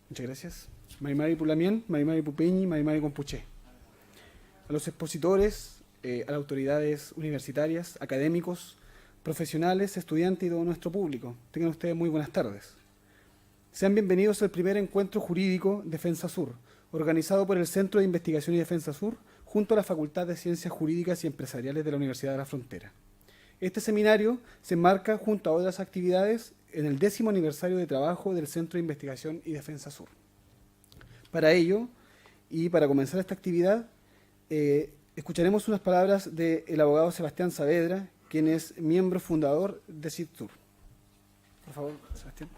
Muchas gracias. Maimai Pulamien, Maimai Pupeñi, Maimai Compuché. A los expositores, a las autoridades universitarias, académicos, profesionales, estudiantes y todo nuestro público. Tengan ustedes muy buenas tardes. Sean bienvenidos al primer encuentro jurídico Defensa Sur, organizado por el Centro de Investigación y Defensa Sur, junto a la Facultad de Ciencias Jurídicas y Empresariales de la Universidad de la Frontera. Este seminario se enmarca junto a otras actividades en el 10º aniversario de trabajo del Centro de Investigación y Defensa Sur. Para ello, y para comenzar esta actividad, escucharemos unas palabras del abogado Sebastián Saavedra, quien es miembro fundador de CIDSUR. Por favor, Sebastián.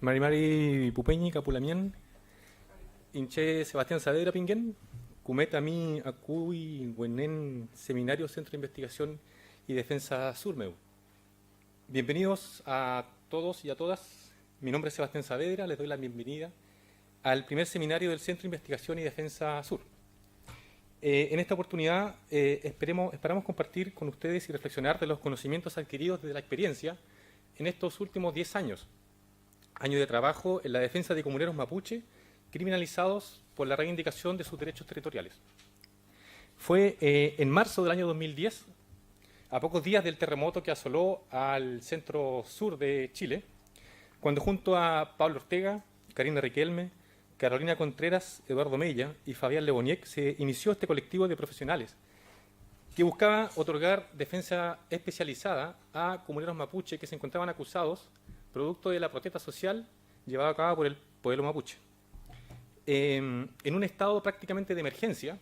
Mari Pupeñi, Capulamien, Inche Sebastián Saavedra Pinguen, Cumeta Mi Acuy Huenen Seminario Centro de Investigación y Defensa Surmeu. Bienvenidos a todos y a todas. Mi nombre es Sebastián Saavedra, les doy la bienvenida al primer seminario del Centro de Investigación y Defensa Sur. En esta oportunidad esperamos compartir con ustedes y reflexionar de los conocimientos adquiridos desde la experiencia en estos últimos 10 años de trabajo en la defensa de comuneros mapuche criminalizados por la reivindicación de sus derechos territoriales. Fue en marzo del año 2010, a pocos días del terremoto que asoló al centro sur de Chile, cuando junto a Pablo Ortega, Karina Riquelme, Carolina Contreras, Eduardo Mella y Fabián Leboniek se inició este colectivo de profesionales que buscaba otorgar defensa especializada a comuneros mapuche que se encontraban acusados producto de la protesta social llevada a cabo por el pueblo mapuche. En un estado prácticamente de emergencia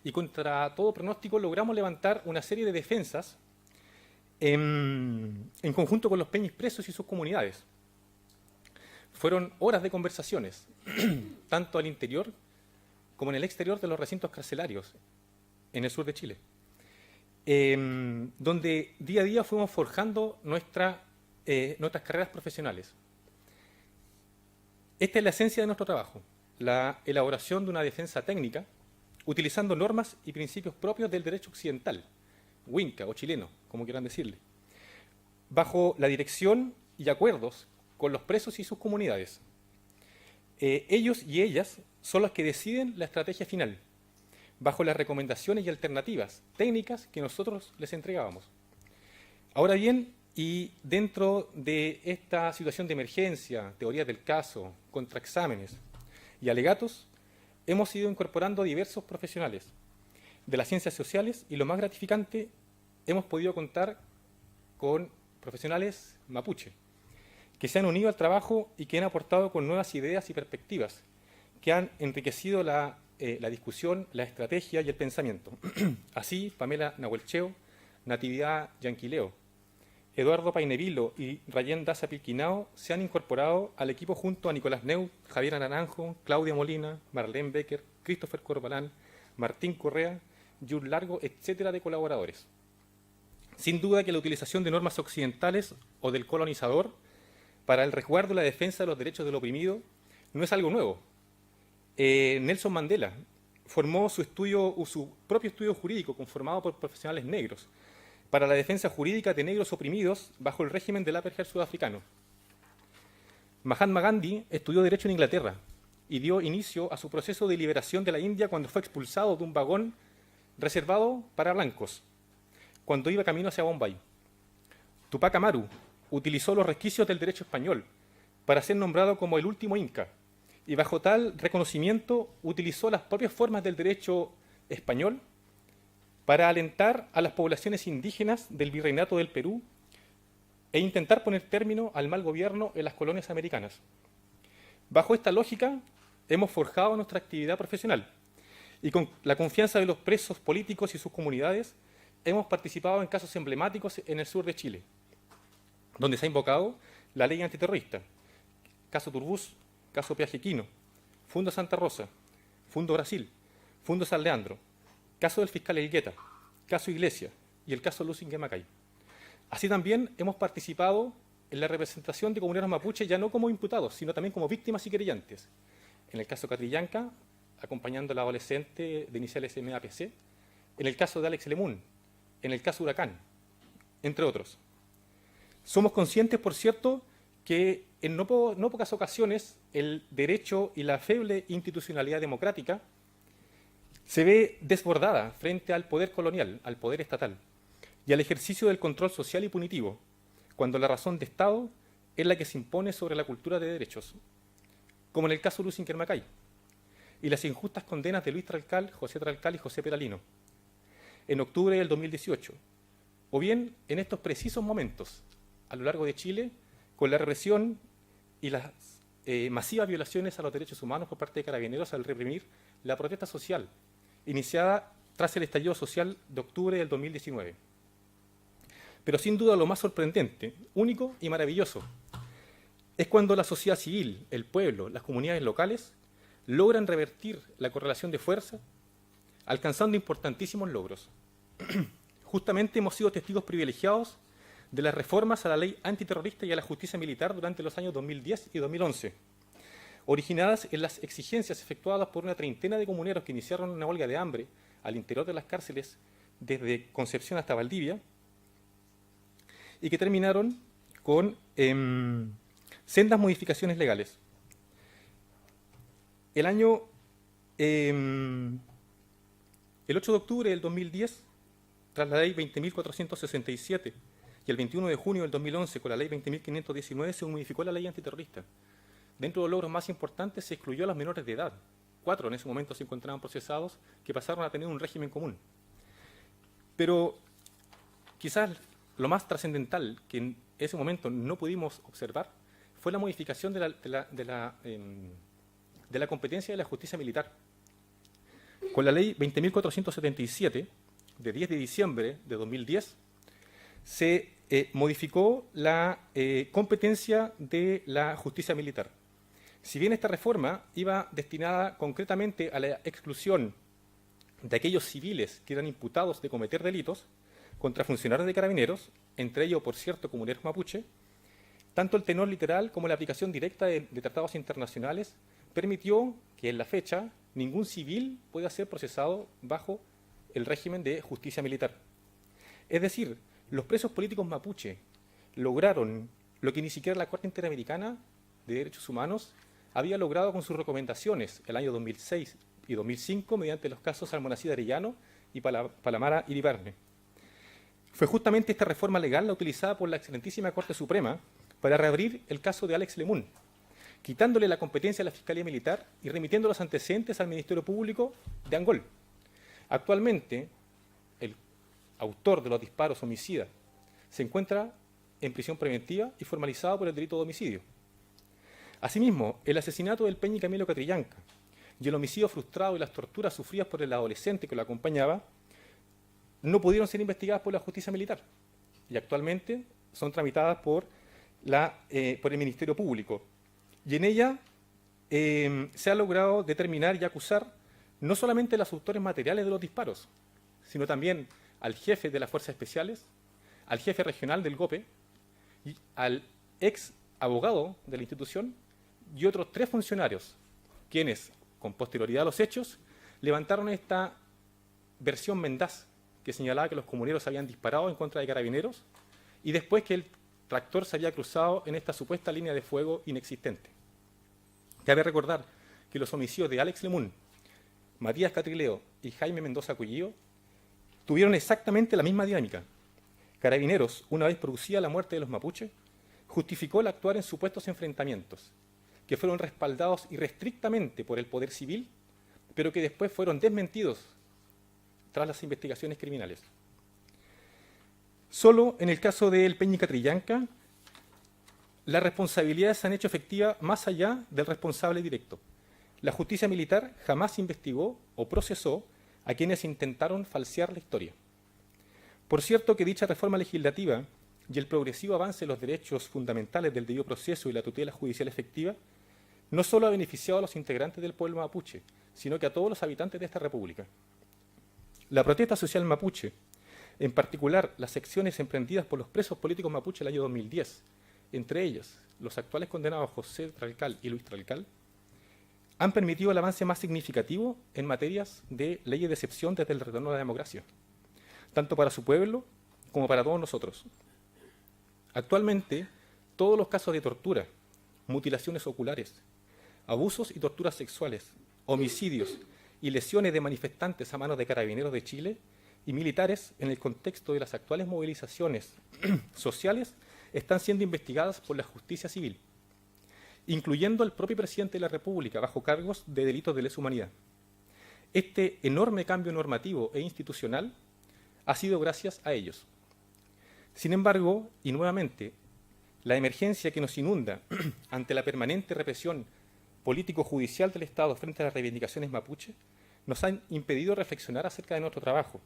y contra todo pronóstico logramos levantar una serie de defensas en conjunto con los peñis presos y sus comunidades. Fueron horas de conversaciones, tanto al interior como en el exterior de los recintos carcelarios en el sur de Chile, donde día a día fuimos forjando nuestras carreras profesionales. Esta es la esencia de nuestro trabajo, la elaboración de una defensa técnica utilizando normas y principios propios del derecho occidental, huinca o chileno, como quieran decirle, bajo la dirección y acuerdos con los presos y sus comunidades. Ellos y ellas son los que deciden la estrategia final, bajo las recomendaciones y alternativas técnicas que nosotros les entregábamos. Ahora bien, y dentro de esta situación de emergencia, teorías del caso, contraexámenes y alegatos, hemos ido incorporando diversos profesionales de las ciencias sociales y lo más gratificante, hemos podido contar con profesionales mapuche que se han unido al trabajo y que han aportado con nuevas ideas y perspectivas que han enriquecido la discusión, la estrategia y el pensamiento. Así, Pamela Nahuelcheo, Natividad Yanquileo, Eduardo Painevilo y Rayén Daza Pilquinao se han incorporado al equipo junto a Nicolás Neu, Javier Naranjo, Claudia Molina, Marlene Becker, Christopher Corbalán, Martín Correa, Jun Largo, etcétera, de colaboradores. Sin duda que la utilización de normas occidentales o del colonizador para el resguardo y la defensa de los derechos del oprimido no es algo nuevo. Nelson Mandela formó su propio estudio jurídico conformado por profesionales negros para la defensa jurídica de negros oprimidos bajo el régimen del apartheid sudafricano. Mahatma Gandhi estudió Derecho en Inglaterra y dio inicio a su proceso de liberación de la India cuando fue expulsado de un vagón reservado para blancos, cuando iba camino hacia Bombay. Tupac Amaru utilizó los resquicios del derecho español para ser nombrado como el último inca y bajo tal reconocimiento utilizó las propias formas del derecho español para alentar a las poblaciones indígenas del Virreinato del Perú e intentar poner término al mal gobierno en las colonias americanas. Bajo esta lógica, hemos forjado nuestra actividad profesional y con la confianza de los presos políticos y sus comunidades, hemos participado en casos emblemáticos en el sur de Chile, donde se ha invocado la ley antiterrorista, caso Turbus, caso Piajequino, Fundo Santa Rosa, Fundo Brasil, Fundo San Leandro, caso del fiscal Elgueta, caso Iglesia y el caso Lusingue Macay. Así también hemos participado en la representación de comuneros mapuches ya no como imputados, sino también como víctimas y querellantes. En el caso Catrillanca, acompañando a la adolescente de iniciales MAPC, en el caso de Alex Lemun, en el caso Huracán, entre otros. Somos conscientes, por cierto, que en no pocas ocasiones el derecho y la feble institucionalidad democrática se ve desbordada frente al poder colonial, al poder estatal, y al ejercicio del control social y punitivo, cuando la razón de Estado es la que se impone sobre la cultura de derechos, como en el caso Lusinker Macay, y las injustas condenas de Luis Tralcal, José Tralcal y José Peralino, en octubre del 2018, o bien en estos precisos momentos, a lo largo de Chile, con la represión y las masivas violaciones a los derechos humanos por parte de Carabineros al reprimir la protesta social, iniciada tras el estallido social de octubre del 2019. Pero sin duda lo más sorprendente, único y maravilloso, es cuando la sociedad civil, el pueblo, las comunidades locales, logran revertir la correlación de fuerza, alcanzando importantísimos logros. Justamente hemos sido testigos privilegiados de las reformas a la ley antiterrorista y a la justicia militar durante los años 2010 y 2011, originadas en las exigencias efectuadas por una treintena de comuneros que iniciaron una huelga de hambre al interior de las cárceles desde Concepción hasta Valdivia y que terminaron con sendas modificaciones legales. El 8 de octubre del 2010, tras la ley 20.467 y el 21 de junio del 2011 con la ley 20.519 se modificó la ley antiterrorista. Dentro de los logros más importantes se excluyó a los menores de edad. 4 en ese momento se encontraban procesados que pasaron a tener un régimen común. Pero quizás lo más trascendental que en ese momento no pudimos observar fue la modificación de la competencia de la justicia militar. Con la ley 20.477, de 10 de diciembre de 2010, se modificó la competencia de la justicia militar. Si bien esta reforma iba destinada concretamente a la exclusión de aquellos civiles que eran imputados de cometer delitos contra funcionarios de Carabineros, entre ellos, por cierto, comuneros mapuche, tanto el tenor literal como la aplicación directa de tratados internacionales permitió que en la fecha ningún civil pueda ser procesado bajo el régimen de justicia militar. Es decir, los presos políticos mapuche lograron lo que ni siquiera la Corte Interamericana de Derechos Humanos había logrado con sus recomendaciones el año 2006 y 2005 mediante los casos Almonacid Arellano y Palamara Iribarne. Fue justamente esta reforma legal la utilizada por la excelentísima Corte Suprema para reabrir el caso de Alex Lemun, quitándole la competencia a la Fiscalía Militar y remitiendo los antecedentes al Ministerio Público de Angol. Actualmente, el autor de los disparos homicida se encuentra en prisión preventiva y formalizado por el delito de homicidio. Asimismo, el asesinato del Peñi Camilo Catrillanca y el homicidio frustrado y las torturas sufridas por el adolescente que lo acompañaba no pudieron ser investigadas por la justicia militar y actualmente son tramitadas por el Ministerio Público. Y en ella se ha logrado determinar y acusar no solamente a los autores materiales de los disparos, sino también al jefe de las Fuerzas Especiales, al jefe regional del GOPE, y al ex abogado de la institución y otros 3 funcionarios, quienes, con posterioridad a los hechos, levantaron esta versión mendaz que señalaba que los comuneros habían disparado en contra de Carabineros y después que el tractor se había cruzado en esta supuesta línea de fuego inexistente. Cabe recordar que los homicidios de Alex Lemun, Matías Catrileo y Jaime Mendoza Cullío tuvieron exactamente la misma dinámica. Carabineros, una vez producida la muerte de los mapuches, justificó el actuar en supuestos enfrentamientos, que fueron respaldados irrestrictamente por el poder civil, pero que después fueron desmentidos tras las investigaciones criminales. Solo en el caso del Peñi Catrillanca, las responsabilidades se han hecho efectivas más allá del responsable directo. La justicia militar jamás investigó o procesó a quienes intentaron falsear la historia. Por cierto que dicha reforma legislativa y el progresivo avance en los derechos fundamentales del debido proceso y la tutela judicial efectiva no solo ha beneficiado a los integrantes del pueblo mapuche, sino que a todos los habitantes de esta república. La protesta social mapuche, en particular las secciones emprendidas por los presos políticos mapuche el año 2010, entre ellos los actuales condenados José Tralcal y Luis Tralcal, han permitido el avance más significativo en materias de leyes de excepción desde el retorno a la democracia, tanto para su pueblo como para todos nosotros. Actualmente, todos los casos de tortura, mutilaciones oculares, abusos y torturas sexuales, homicidios y lesiones de manifestantes a manos de carabineros de Chile y militares en el contexto de las actuales movilizaciones sociales están siendo investigadas por la justicia civil, incluyendo al propio presidente de la República bajo cargos de delitos de lesa humanidad. Este enorme cambio normativo e institucional ha sido gracias a ellos. Sin embargo, y nuevamente, la emergencia que nos inunda ante la permanente represión político-judicial del Estado frente a las reivindicaciones mapuche nos han impedido reflexionar acerca de nuestro trabajo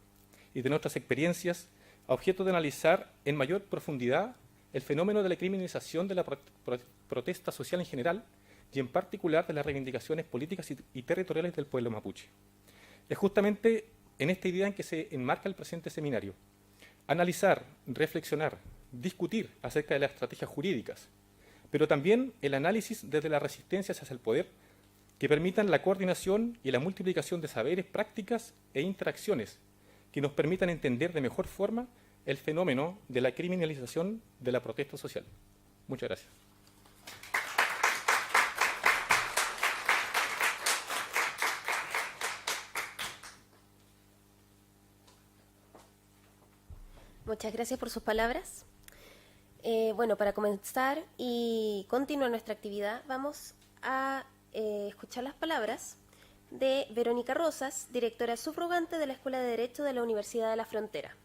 y de nuestras experiencias a objeto de analizar en mayor profundidad el fenómeno de la criminalización de la protesta social en general y en particular de las reivindicaciones políticas y territoriales del pueblo mapuche. Es justamente en esta idea en que se enmarca el presente seminario: analizar, reflexionar, discutir acerca de las estrategias jurídicas, pero también el análisis desde las resistencias hacia el poder que permitan la coordinación y la multiplicación de saberes, prácticas e interacciones que nos permitan entender de mejor forma el fenómeno de la criminalización de la protesta social. Muchas gracias. Muchas gracias por sus palabras. Bueno, para comenzar y continuar nuestra actividad, vamos a escuchar las palabras de Verónica Rosas, directora subrogante de la Escuela de Derecho de la Universidad de la Frontera.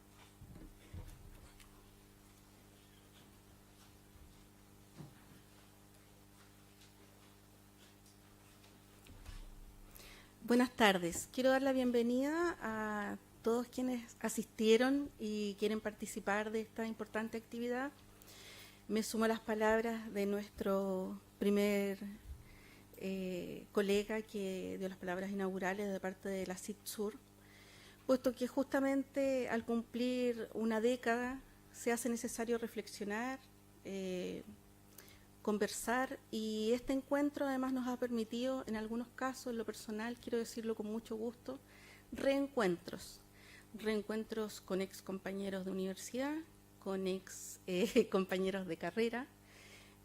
Buenas tardes. Quiero dar la bienvenida a todos quienes asistieron y quieren participar de esta importante actividad. Me sumo a las palabras de nuestro primer colega que dio las palabras inaugurales de parte de la CITSUR, puesto que justamente al cumplir una década se hace necesario reflexionar, conversar, y este encuentro además nos ha permitido, en algunos casos, en lo personal, quiero decirlo con mucho gusto, reencuentros con ex compañeros de universidad, con ex compañeros de carrera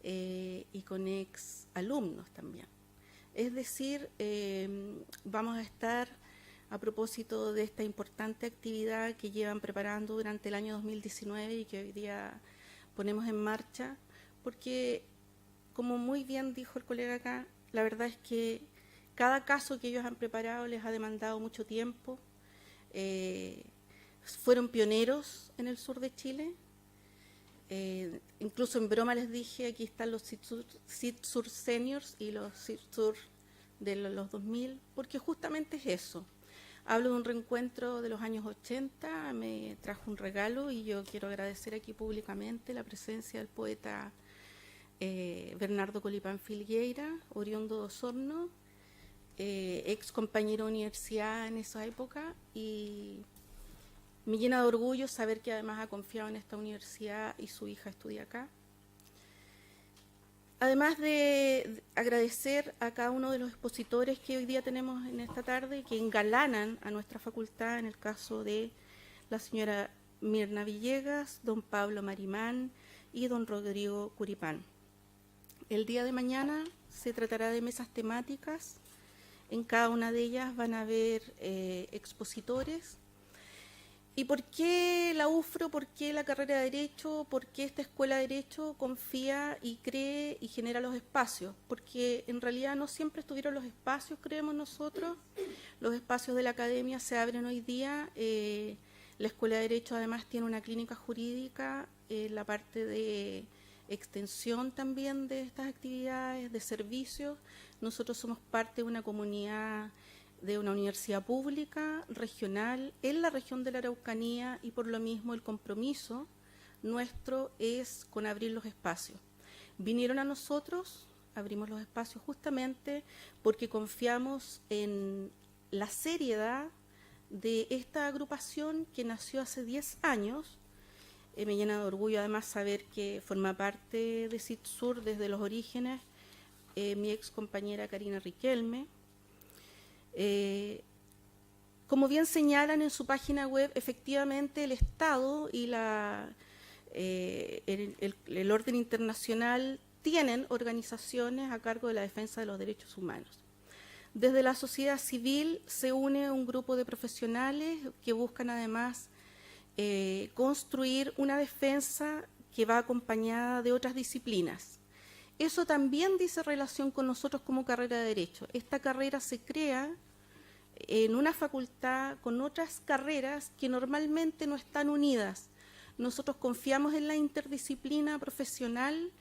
y con ex alumnos también. Es decir, vamos a estar, a propósito de esta importante actividad que llevan preparando durante el año 2019 y que hoy día ponemos en marcha, porque, como muy bien dijo el colega acá, la verdad es que cada caso que ellos han preparado les ha demandado mucho tiempo. Fueron pioneros en el sur de Chile. Incluso en broma les dije, aquí están los CITSUR Seniors y los CITSUR de los 2000, porque justamente es eso. Hablo de un reencuentro de los años 80, me trajo un regalo y yo quiero agradecer aquí públicamente la presencia del poeta Bernardo Colipán Filgueira, oriundo de Osorno, ex compañero de universidad en esa época, y me llena de orgullo saber que además ha confiado en esta universidad y su hija estudia acá. Además de agradecer a cada uno de los expositores que hoy día tenemos en esta tarde, que engalanan a nuestra facultad, en el caso de la señora Mirna Villegas, don Pablo Marimán y don Rodrigo Curipán. El día de mañana se tratará de mesas temáticas. En cada una de ellas van a haber expositores. ¿Y por qué la UFRO, por qué la carrera de Derecho, por qué esta Escuela de Derecho confía y cree y genera los espacios? Porque en realidad no siempre estuvieron los espacios, creemos nosotros. Los espacios de la academia se abren hoy día. La Escuela de Derecho además tiene una clínica jurídica, la parte de extensión también de estas actividades, de servicios. Nosotros somos parte de una comunidad, de una universidad pública, regional, en la región de la Araucanía, y por lo mismo el compromiso nuestro es con abrir los espacios. Vinieron a nosotros, abrimos los espacios justamente porque confiamos en la seriedad de esta agrupación que nació hace 10 años. Me llena de orgullo además saber que forma parte de CITSUR desde los orígenes, mi ex compañera Karina Riquelme. Como bien señalan en su página web, efectivamente el Estado y el orden internacional tienen organizaciones a cargo de la defensa de los derechos humanos. Desde la sociedad civil se une un grupo de profesionales que buscan además construir una defensa que va acompañada de otras disciplinas. Eso también dice relación con nosotros como carrera de Derecho. Esta carrera se crea en una facultad con otras carreras que normalmente no están unidas. Nosotros confiamos en la interdisciplina profesional,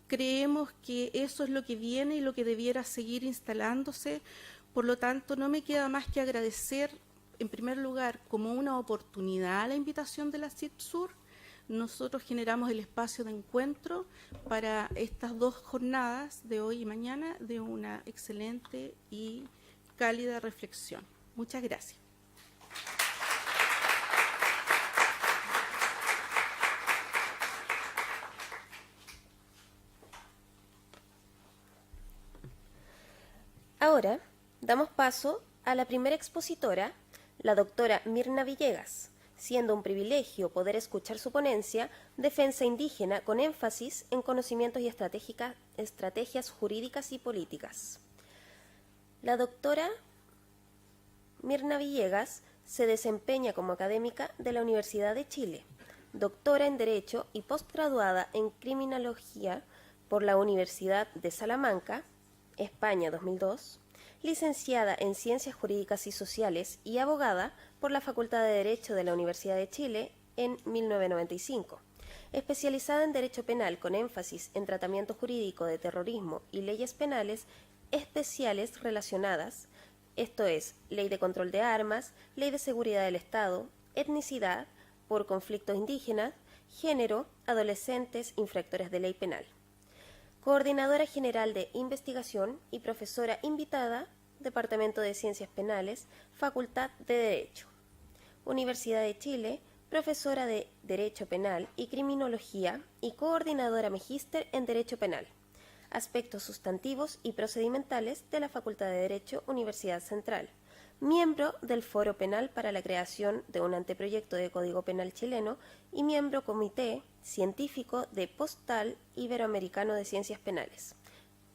creemos que eso es lo que viene y lo que debiera seguir instalándose. Por lo tanto, no me queda más que agradecer, en primer lugar, como una oportunidad la invitación de la CIDSUR. Nosotros generamos el espacio de encuentro para estas 2 jornadas de hoy y mañana de una excelente y cálida reflexión. Muchas gracias. Ahora damos paso a la primera expositora, la doctora Mirna Villegas, siendo un privilegio poder escuchar su ponencia Defensa Indígena con énfasis en conocimientos y estrategias jurídicas y políticas. La doctora Mirna Villegas se desempeña como académica de la Universidad de Chile, doctora en Derecho y postgraduada en Criminología por la Universidad de Salamanca, España 2002, licenciada en Ciencias Jurídicas y Sociales y abogada por la Facultad de Derecho de la Universidad de Chile en 1995, especializada en Derecho Penal con énfasis en tratamiento jurídico de terrorismo y leyes penales especiales relacionadas, esto es, Ley de Control de Armas, Ley de Seguridad del Estado, Etnicidad, por conflictos indígenas, Género, Adolescentes, infractores de ley penal. Coordinadora General de Investigación y profesora invitada, Departamento de Ciencias Penales, Facultad de Derecho. Universidad de Chile, profesora de Derecho Penal y Criminología y coordinadora magíster en Derecho Penal. Aspectos sustantivos y procedimentales de la Facultad de Derecho, Universidad Central. Miembro del Foro Penal para la creación de un anteproyecto de Código Penal chileno y miembro Comité Científico de Postal Iberoamericano de Ciencias Penales.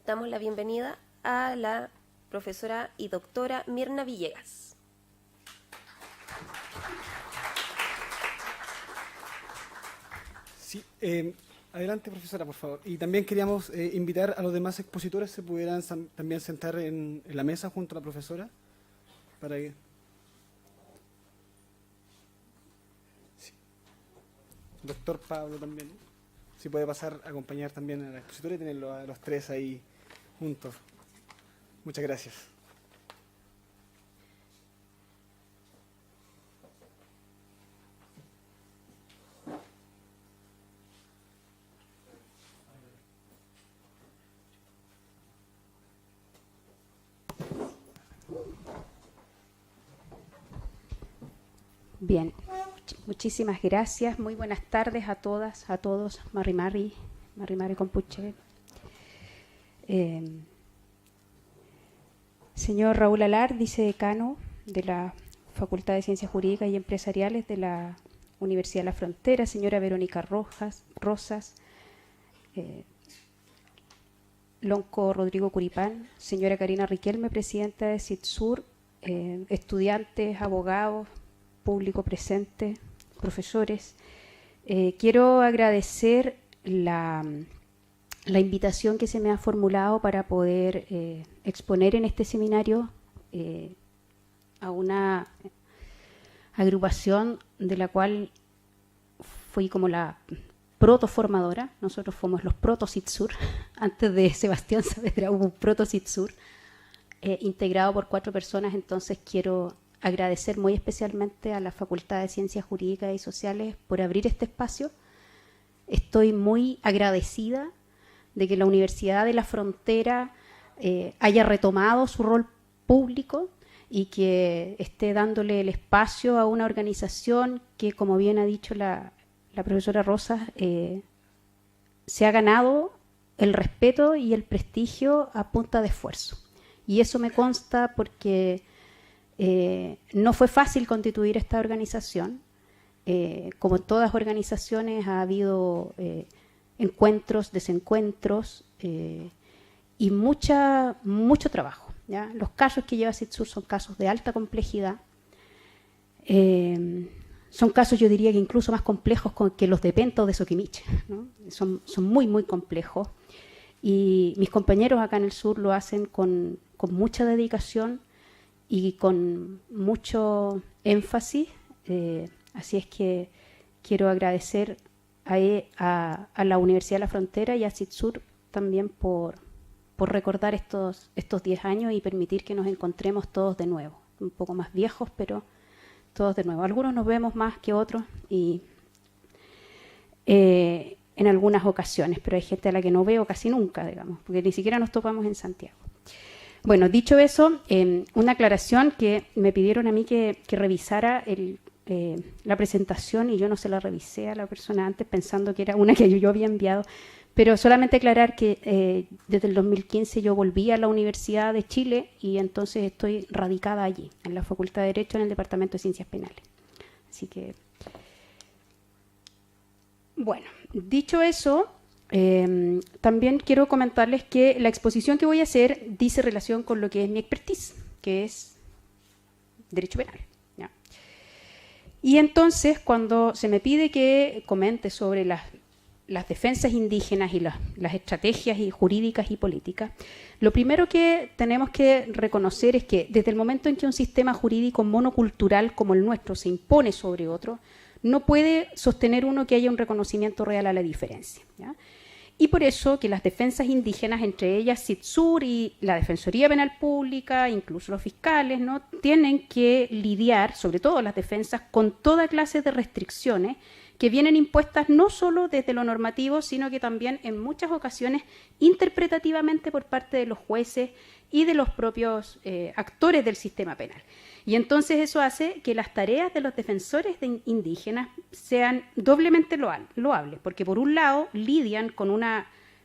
Damos la bienvenida a la profesora y doctora Mirna Villegas. Sí, adelante, profesora, por favor. Y también queríamos invitar a los demás expositores se pudieran también sentar en la mesa junto a la profesora para que... Sí. Doctor Pablo también, si puede pasar a acompañar también a la expositora y tenerlo a los 3 ahí juntos. Muchas gracias. Bien, muchísimas gracias. Muy buenas tardes a todas, a todos. Mari Compuche. Señor Raúl Alar, vicedecano de la Facultad de Ciencias Jurídicas y Empresariales de la Universidad de la Frontera. Señora Verónica Rosas. Lonco Rodrigo Curipán. Señora Karina Riquelme, presidenta de CIDSUR. Estudiantes, abogados, público presente, profesores. Quiero agradecer la invitación que se me ha formulado para poder exponer en este seminario a una agrupación de la cual fui como la protoformadora. Nosotros fuimos los proto-CIDSUR. Antes de Sebastián Saavedra hubo un proto-CIDSUR integrado por 4 personas. Entonces quiero agradecer muy especialmente a la Facultad de Ciencias Jurídicas y Sociales por abrir este espacio. Estoy muy agradecida de que la Universidad de la Frontera haya retomado su rol público y que esté dándole el espacio a una organización que, como bien ha dicho la profesora Rosas, se ha ganado el respeto y el prestigio a punta de esfuerzo. Y eso me consta porque no fue fácil constituir esta organización. Como en todas organizaciones ha habido encuentros, desencuentros y mucho trabajo, ¿ya? Los casos que lleva CITSUR son casos de alta complejidad. Son casos, yo diría, que incluso más complejos que los de Penta o de Soquimich, ¿no? Son muy, muy complejos. Y mis compañeros acá en el sur lo hacen con mucha dedicación y con mucho énfasis. Así es que quiero agradecer a la Universidad de la Frontera y a CITSUR también por recordar estos 10 años y permitir que nos encontremos todos de nuevo. Un poco más viejos, pero todos de nuevo. Algunos nos vemos más que otros y en algunas ocasiones, pero hay gente a la que no veo casi nunca, digamos, porque ni siquiera nos topamos en Santiago. Bueno, dicho eso, una aclaración que me pidieron a mí que revisara la presentación y yo no se la revisé a la persona antes pensando que era una que yo había enviado, pero solamente aclarar que desde el 2015 yo volví a la Universidad de Chile y entonces estoy radicada allí, en la Facultad de Derecho, en el Departamento de Ciencias Penales. Así que, bueno, dicho eso, también quiero comentarles que la exposición que voy a hacer dice relación con lo que es mi expertise, que es Derecho Penal. ¿Ya? Y entonces, cuando se me pide que comente sobre las defensas indígenas y las estrategias jurídicas y políticas, lo primero que tenemos que reconocer es que desde el momento en que un sistema jurídico monocultural como el nuestro se impone sobre otro, no puede sostener uno que haya un reconocimiento real a la diferencia, ¿ya? Y por eso que las defensas indígenas, entre ellas CITSUR y la Defensoría Penal Pública, incluso los fiscales, ¿no?, tienen que lidiar, sobre todo las defensas, con toda clase de restricciones que vienen impuestas no solo desde lo normativo, sino que también en muchas ocasiones interpretativamente por parte de los jueces y de los propios actores del sistema penal. Y entonces eso hace que las tareas de los defensores indígenas sean doblemente loables, porque por un lado lidian con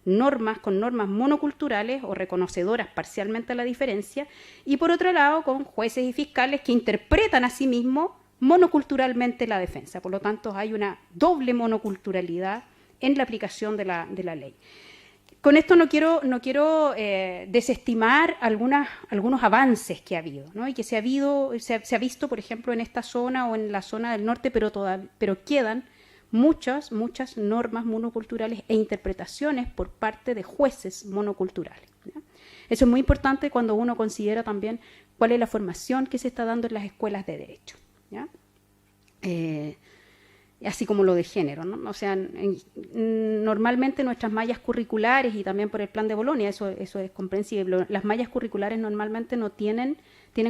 normas monoculturales o reconocedoras parcialmente a la diferencia, y por otro lado con jueces y fiscales que interpretan a sí mismos monoculturalmente la defensa. Por lo tanto, hay una doble monoculturalidad en la aplicación de la ley. Con esto no quiero desestimar algunos avances que ha habido, ¿no? Y que se ha visto, por ejemplo, en esta zona o en la zona del norte, pero quedan muchas normas monoculturales e interpretaciones por parte de jueces monoculturales, ¿ya? Eso es muy importante cuando uno considera también cuál es la formación que se está dando en las escuelas de derecho, ¿ya? Así como lo de género, ¿no? O sea, normalmente nuestras mallas curriculares y también por el plan de Bolonia, eso es comprensible, las mallas curriculares normalmente no tienen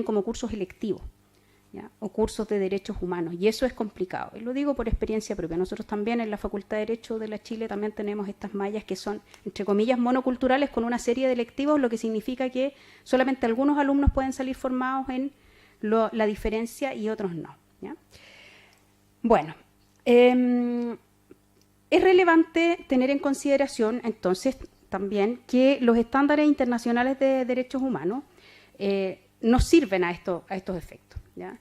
como cursos electivos, ¿ya?, o cursos de derechos humanos, y eso es complicado. Y lo digo por experiencia propia. Nosotros también en la Facultad de Derecho de la Chile también tenemos estas mallas que son, entre comillas, monoculturales con una serie de electivos, lo que significa que solamente algunos alumnos pueden salir formados en la diferencia y otros no, ¿ya? Bueno, es relevante tener en consideración entonces también que los estándares internacionales de derechos humanos nos sirven a estos efectos, ¿ya?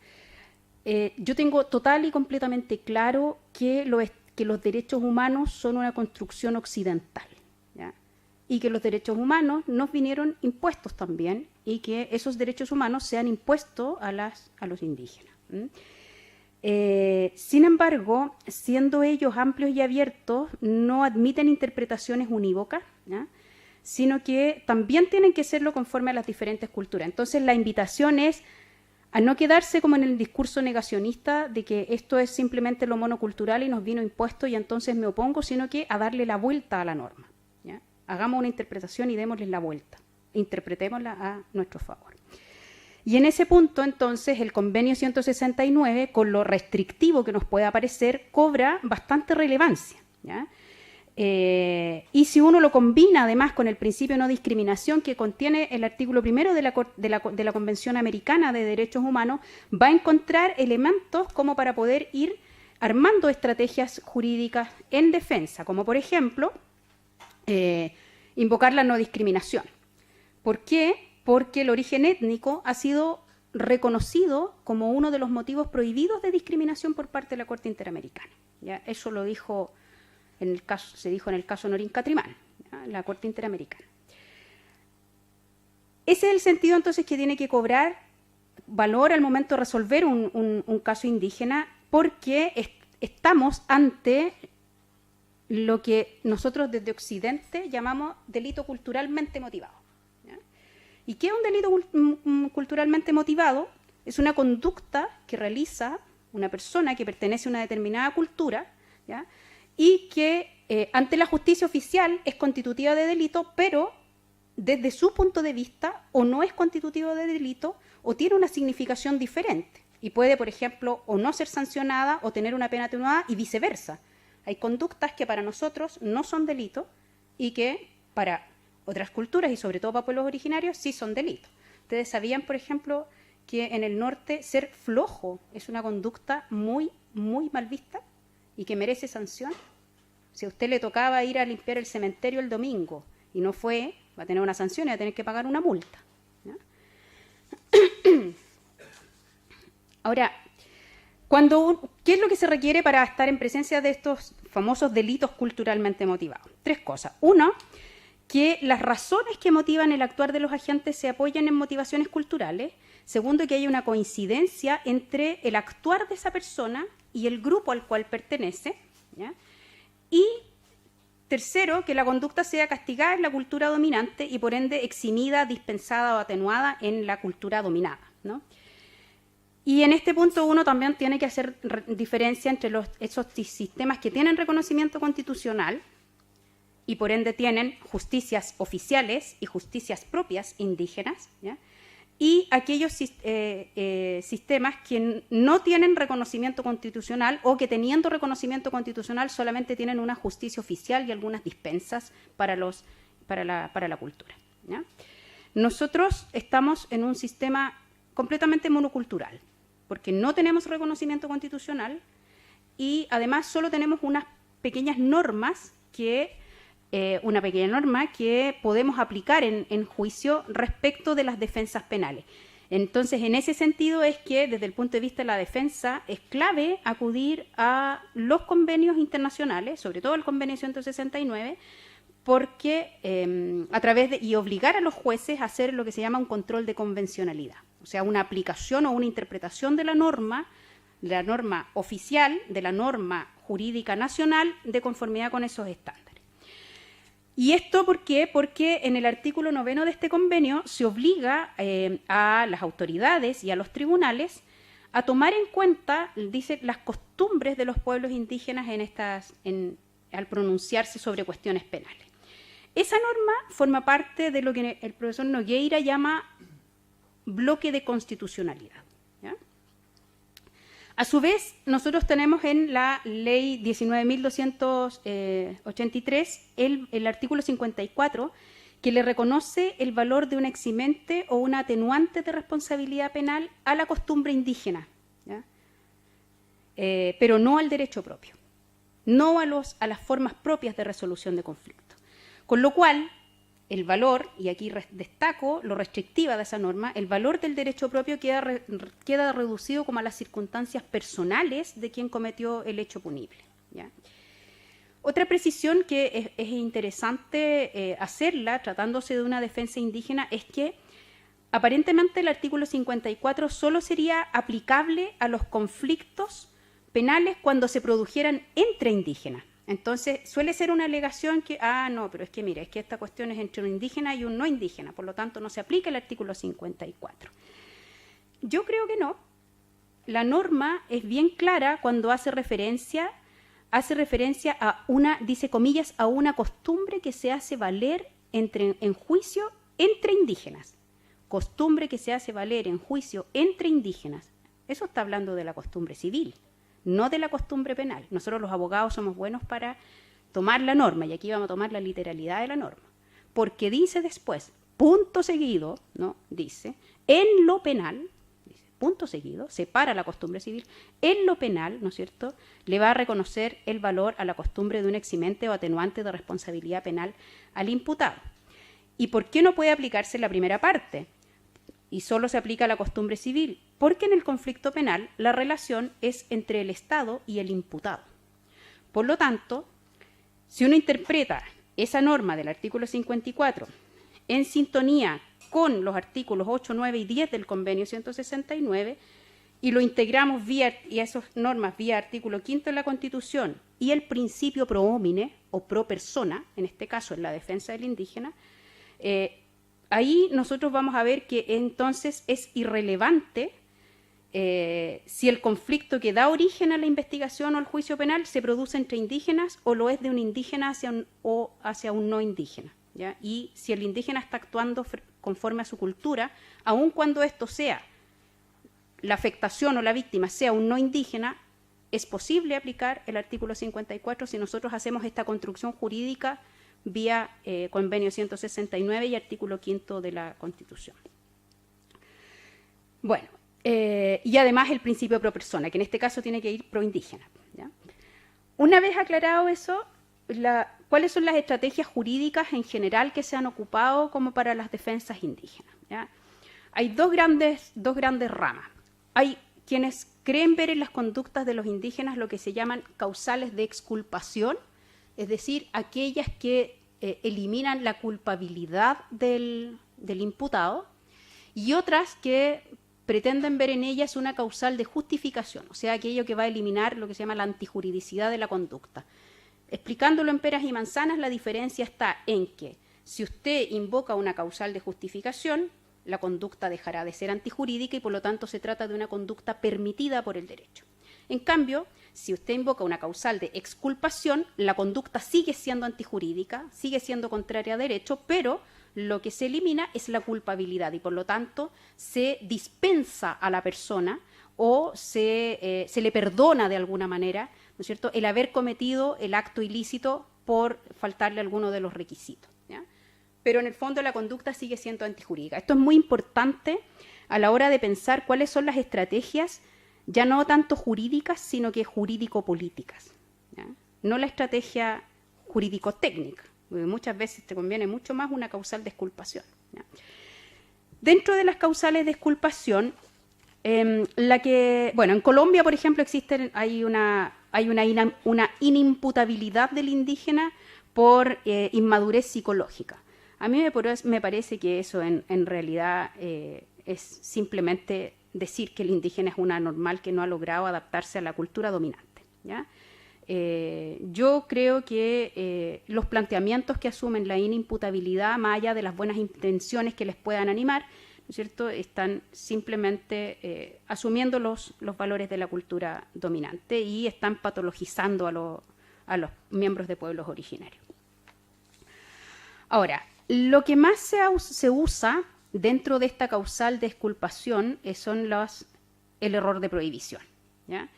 Yo tengo total y completamente claro que los derechos humanos son una construcción occidental, ¿ya?, y que los derechos humanos nos vinieron impuestos también, y que esos derechos humanos se han impuesto a los indígenas. Sin embargo, siendo ellos amplios y abiertos, no admiten interpretaciones unívocas, ¿ya?, sino que también tienen que serlo conforme a las diferentes culturas. Entonces, la invitación es a no quedarse como en el discurso negacionista de que esto es simplemente lo monocultural y nos vino impuesto y entonces me opongo, sino que a darle la vuelta a la norma, ¿ya? Hagamos una interpretación y démosle la vuelta, interpretémosla a nuestro favor. Y en ese punto, entonces, el convenio 169, con lo restrictivo que nos pueda parecer, cobra bastante relevancia, ¿ya? Y si uno lo combina, además, con el principio de no discriminación que contiene el artículo 1 de la Convención Americana de Derechos Humanos, va a encontrar elementos como para poder ir armando estrategias jurídicas en defensa, como por ejemplo invocar la no discriminación. ¿Por qué? Porque el origen étnico ha sido reconocido como uno de los motivos prohibidos de discriminación por parte de la Corte Interamericana. ¿Ya? Eso lo dijo se dijo en el caso Norín Catrimán, ¿ya? La Corte Interamericana. Ese es el sentido entonces que tiene que cobrar valor al momento de resolver un caso indígena, porque estamos ante lo que nosotros desde Occidente llamamos delito culturalmente motivado. ¿Ya? ¿Y qué es un delito culturalmente motivado? Es una conducta que realiza una persona que pertenece a una determinada cultura, ¿ya? Y que ante la justicia oficial es constitutiva de delito, pero desde su punto de vista o no es constitutivo de delito o tiene una significación diferente y puede, por ejemplo, o no ser sancionada o tener una pena atenuada y viceversa. Hay conductas que para nosotros no son delito y que para otras culturas y sobre todo para pueblos originarios sí son delitos. Ustedes sabían, por ejemplo, que en el norte ser flojo es una conducta muy, muy mal vista y que merece sanción. Si a usted le tocaba ir a limpiar el cementerio el domingo y no fue, va a tener una sanción y va a tener que pagar una multa. ¿Ya? Ahora, ¿qué es lo que se requiere para estar en presencia de estos famosos delitos culturalmente motivados? 3 cosas. 1, que las razones que motivan el actuar de los agentes se apoyen en motivaciones culturales. 2, que haya una coincidencia entre el actuar de esa persona y el grupo al cual pertenece. ¿Ya? Y 3, que la conducta sea castigada en la cultura dominante y por ende eximida, dispensada o atenuada en la cultura dominada, ¿no? Y en este punto uno también tiene que hacer diferencia entre esos sistemas que tienen reconocimiento constitucional y por ende tienen justicias oficiales y justicias propias indígenas, ¿ya? Y aquellos sistemas que no tienen reconocimiento constitucional o que teniendo reconocimiento constitucional solamente tienen una justicia oficial y algunas dispensas para la cultura, ¿ya? Nosotros estamos en un sistema completamente monocultural, porque no tenemos reconocimiento constitucional y además solo tenemos unas pequeñas normas una pequeña norma que podemos aplicar en juicio respecto de las defensas penales. Entonces, en ese sentido es que desde el punto de vista de la defensa es clave acudir a los convenios internacionales, sobre todo el convenio 169, porque y obligar a los jueces a hacer lo que se llama un control de convencionalidad, o sea, una aplicación o una interpretación de la norma oficial, de la norma jurídica nacional, de conformidad con esos estándares. ¿Y esto por qué? Porque en el artículo 9 de este convenio se obliga a las autoridades y a los tribunales a tomar en cuenta, dice, las costumbres de los pueblos indígenas al pronunciarse sobre cuestiones penales. Esa norma forma parte de lo que el profesor Nogueira llama bloque de constitucionalidad, ¿ya? A su vez, nosotros tenemos en la ley 19.283 el artículo 54 que le reconoce el valor de un eximente o una atenuante de responsabilidad penal a la costumbre indígena, ¿ya? Pero no al derecho propio, no a las formas propias de resolución de conflictos. Con lo cual, el valor, y aquí destaco lo restrictiva de esa norma, el valor del derecho propio queda reducido como a las circunstancias personales de quien cometió el hecho punible, ¿ya? Otra precisión que es interesante hacerla, tratándose de una defensa indígena, es que aparentemente el artículo 54 solo sería aplicable a los conflictos penales cuando se produjeran entre indígenas. Entonces, suele ser una alegación que, no, pero es que mira, es que esta cuestión es entre un indígena y un no indígena, por lo tanto no se aplica el artículo 54. Yo creo que no. La norma es bien clara cuando hace referencia a dice comillas, a una costumbre que se hace valer en juicio entre indígenas. Costumbre que se hace valer en juicio entre indígenas. Eso está hablando de la costumbre civil, no de la costumbre penal. Nosotros los abogados somos buenos para tomar la norma, y aquí vamos a tomar la literalidad de la norma, porque dice después, punto seguido, ¿no? Dice, en lo penal, dice, punto seguido, separa la costumbre civil, en lo penal, ¿no es cierto?, le va a reconocer el valor a la costumbre de un eximente o atenuante de responsabilidad penal al imputado. ¿Y por qué no puede aplicarse la primera parte? Y solo se aplica a la costumbre civil, porque en el conflicto penal la relación es entre el Estado y el imputado. Por lo tanto, si uno interpreta esa norma del artículo 54 en sintonía con los artículos 8, 9 y 10 del convenio 169 y lo integramos y esas normas vía artículo 5 de la Constitución y el principio pro homine o pro persona, en este caso en la defensa del indígena, ahí nosotros vamos a ver que entonces es irrelevante si el conflicto que da origen a la investigación o al juicio penal se produce entre indígenas o lo es de un indígena hacia un no indígena, ¿ya? Y si el indígena está actuando conforme a su cultura, aun cuando esto sea, la afectación o la víctima sea un no indígena, es posible aplicar el artículo 54 si nosotros hacemos esta construcción jurídica vía convenio 169 y artículo 5 de la Constitución. Bueno, y además el principio pro persona, que en este caso tiene que ir pro indígena, ¿ya? Una vez aclarado eso, ¿cuáles son las estrategias jurídicas en general que se han ocupado como para las defensas indígenas? ¿Ya? Hay dos grandes ramas. Hay quienes creen ver en las conductas de los indígenas lo que se llaman causales de exculpación, es decir, aquellas que eliminan la culpabilidad del imputado, y otras que pretenden ver en ellas una causal de justificación, o sea, aquello que va a eliminar lo que se llama la antijuridicidad de la conducta. Explicándolo en peras y manzanas, la diferencia está en que si usted invoca una causal de justificación, la conducta dejará de ser antijurídica y por lo tanto se trata de una conducta permitida por el derecho. En cambio, si usted invoca una causal de exculpación, la conducta sigue siendo antijurídica, sigue siendo contraria a derecho, pero lo que se elimina es la culpabilidad y por lo tanto se dispensa a la persona o se le perdona de alguna manera, ¿no es cierto?, el haber cometido el acto ilícito por faltarle alguno de los requisitos, ¿ya? Pero en el fondo la conducta sigue siendo antijurídica. Esto es muy importante a la hora de pensar cuáles son las estrategias, ya no tanto jurídicas, sino que jurídico-políticas, ¿ya? No la estrategia jurídico-técnica, porque muchas veces te conviene mucho más una causal de exculpación, ¿ya? Dentro de las causales de exculpación, en Colombia, por ejemplo, hay una inimputabilidad del indígena por inmadurez psicológica. A mí me parece que eso en realidad es simplemente decir que el indígena es un anormal que no ha logrado adaptarse a la cultura dominante, ¿ya? Yo creo que los planteamientos que asumen la inimputabilidad, más allá de las buenas intenciones que les puedan animar, ¿no es cierto?, están simplemente asumiendo los valores de la cultura dominante y están patologizando a los miembros de pueblos originarios. Ahora, lo que más se usa dentro de esta causal de exculpación son el error de prohibición, ¿ya?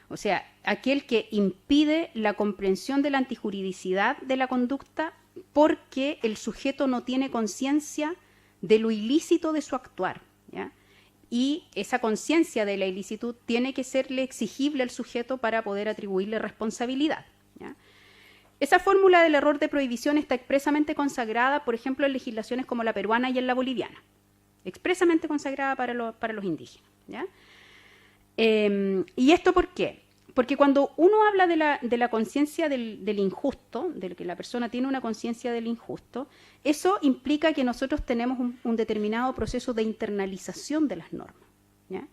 O sea, aquel que impide la comprensión de la antijuridicidad de la conducta porque el sujeto no tiene conciencia de lo ilícito de su actuar, ¿ya? Y esa conciencia de la ilicitud tiene que serle exigible al sujeto para poder atribuirle responsabilidad, ¿ya? Esa fórmula del error de prohibición está expresamente consagrada, por ejemplo, en legislaciones como la peruana y en la boliviana, expresamente consagrada para los indígenas, ¿ya? ¿Y esto por qué? Porque cuando uno habla de la conciencia del injusto, de que la persona tiene una conciencia del injusto, eso implica que nosotros tenemos un determinado proceso de internalización de las normas, ¿ya?